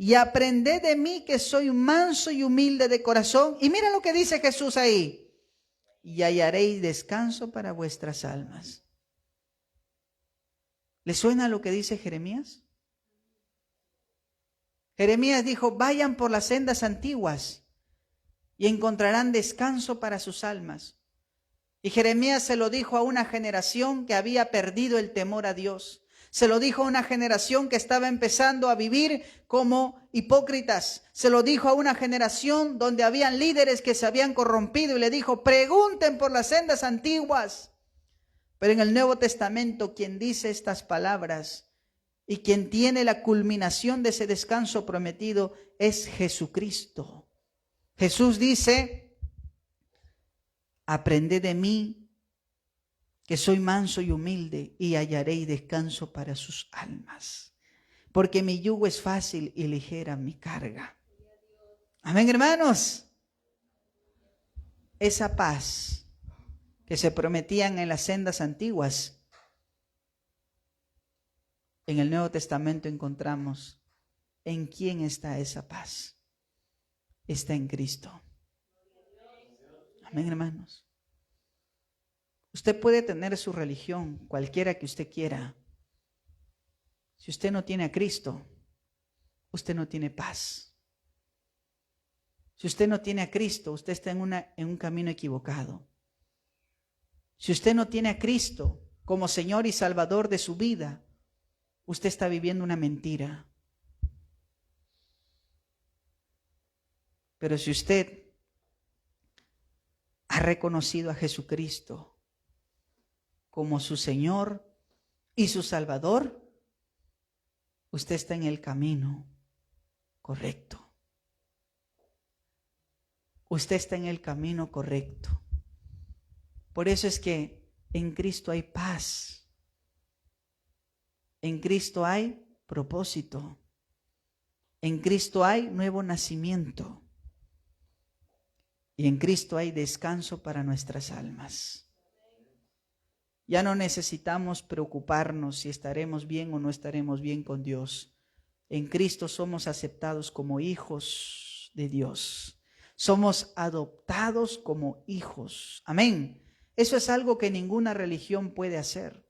y aprended de mí, que soy manso y humilde de corazón. Y mira lo que dice Jesús ahí. Y hallaréis descanso para vuestras almas. ¿Le suena lo que dice Jeremías? Jeremías dijo, vayan por las sendas antiguas y encontrarán descanso para sus almas. Y Jeremías se lo dijo a una generación que había perdido el temor a Dios. Se lo dijo a una generación que estaba empezando a vivir como hipócritas. Se lo dijo a una generación donde habían líderes que se habían corrompido y le dijo, pregunten por las sendas antiguas. Pero en el Nuevo Testamento, quien dice estas palabras y quien tiene la culminación de ese descanso prometido es Jesucristo. Jesús dice, aprended de mí, que soy manso y humilde, y hallaréis descanso para sus almas. Porque mi yugo es fácil y ligera mi carga. Amén, hermanos. Esa paz que se prometían en las sendas antiguas, en el Nuevo Testamento encontramos en quién está esa paz. Está en Cristo. Amén, hermanos. Usted puede tener su religión, cualquiera que usted quiera. Si usted no tiene a Cristo, usted no tiene paz. Si usted no tiene a Cristo, usted está en un camino equivocado. Si usted no tiene a Cristo como Señor y Salvador de su vida, usted está viviendo una mentira. Pero si usted ha reconocido a Jesucristo como su Señor y su Salvador, usted está en el camino correcto. Usted está en el camino correcto. Por eso es que en Cristo hay paz. En Cristo hay propósito. En Cristo hay nuevo nacimiento. Y en Cristo hay descanso para nuestras almas. Ya no necesitamos preocuparnos si estaremos bien o no estaremos bien con Dios. En Cristo somos aceptados como hijos de Dios. Somos adoptados como hijos. Amén. Eso es algo que ninguna religión puede hacer.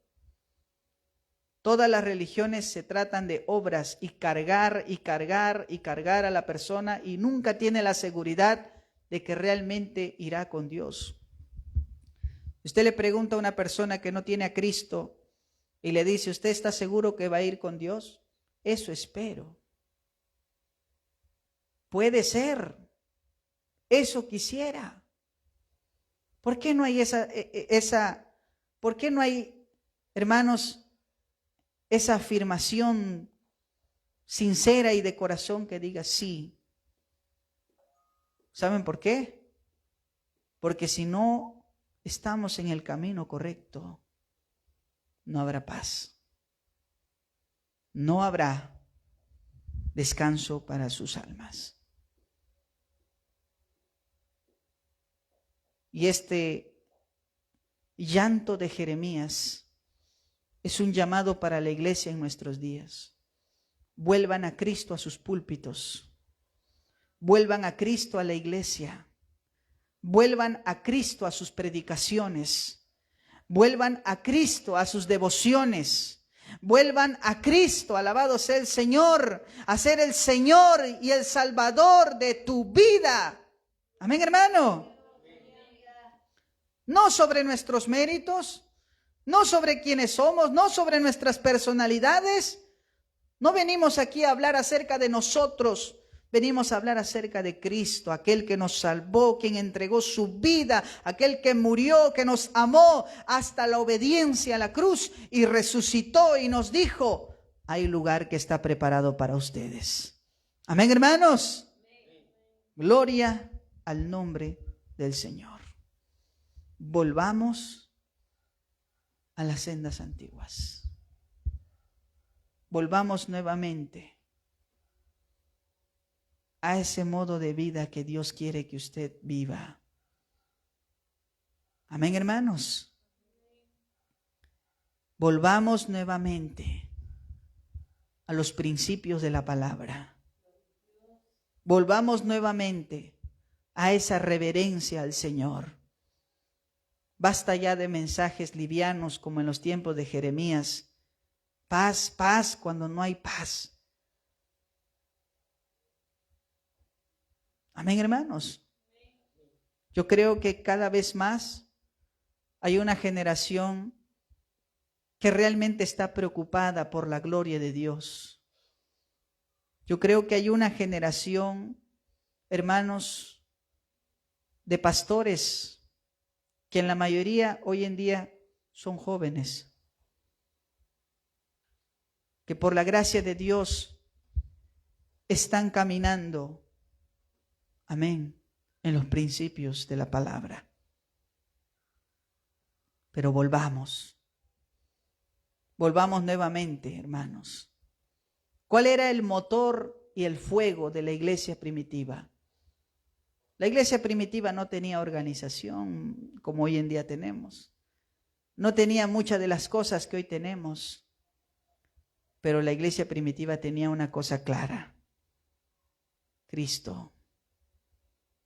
Todas las religiones se tratan de obras y cargar a la persona y nunca tiene la seguridad de que realmente irá con Dios. Usted le pregunta a una persona que no tiene a Cristo y le dice, ¿usted está seguro que va a ir con Dios? Eso espero. Puede ser. Eso quisiera. ¿Por qué no hay por qué no hay, hermanos, esa afirmación sincera y de corazón que diga sí? ¿Saben por qué? Porque si no estamos en el camino correcto, no habrá paz. No habrá descanso para sus almas. Y este llanto de Jeremías es un llamado para la iglesia en nuestros días. Vuelvan a Cristo a sus púlpitos. Vuelvan a Cristo a la iglesia. Vuelvan a Cristo a sus predicaciones. Vuelvan a Cristo a sus devociones. Vuelvan a Cristo, alabado sea el Señor, a ser el Señor y el Salvador de tu vida. Amén, hermano. No sobre nuestros méritos, no sobre quiénes somos, no sobre nuestras personalidades. No venimos aquí a hablar acerca de nosotros, venimos a hablar acerca de Cristo, aquel que nos salvó, quien entregó su vida, aquel que murió, que nos amó hasta la obediencia a la cruz y resucitó y nos dijo, hay lugar que está preparado para ustedes. Amén, hermanos. Gloria al nombre del Señor. Volvamos a las sendas antiguas. Volvamos nuevamente a ese modo de vida que Dios quiere que usted viva. Amén, hermanos. Volvamos nuevamente a los principios de la palabra. Volvamos nuevamente a esa reverencia al Señor. Basta ya de mensajes livianos como en los tiempos de Jeremías. Paz, paz, cuando no hay paz. Amén, hermanos. Yo creo que cada vez más hay una generación que realmente está preocupada por la gloria de Dios. Yo creo que hay una generación, hermanos, de pastores que en la mayoría hoy en día son jóvenes, que por la gracia de Dios están caminando, amén, en los principios de la palabra. Pero volvamos nuevamente, hermanos. ¿Cuál era el motor y el fuego de la iglesia primitiva? La iglesia primitiva no tenía organización como hoy en día tenemos. No tenía muchas de las cosas que hoy tenemos. Pero la iglesia primitiva tenía una cosa clara. Cristo.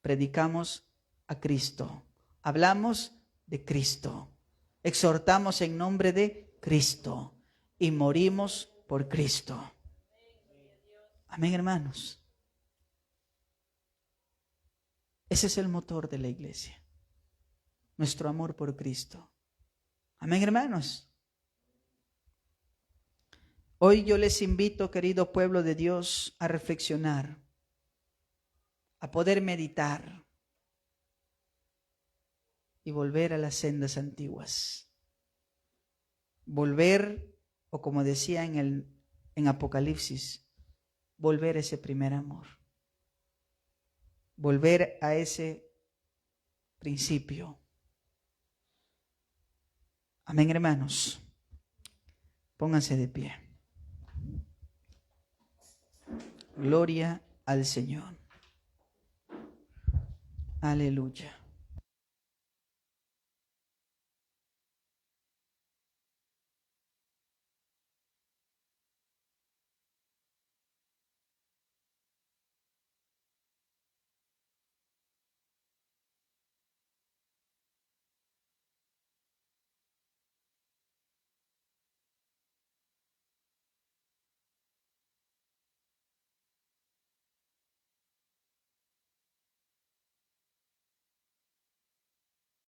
Predicamos a Cristo. Hablamos de Cristo. Exhortamos en nombre de Cristo. Y morimos por Cristo. Amén, hermanos. Ese es el motor de la iglesia. Nuestro amor por Cristo. Amén, hermanos. Hoy yo les invito, querido pueblo de Dios, a reflexionar, a poder meditar y volver a las sendas antiguas. Volver, o como decía en Apocalipsis, volver a ese primer amor. Volver a ese principio. Amén, hermanos. Pónganse de pie. Gloria al Señor. Aleluya.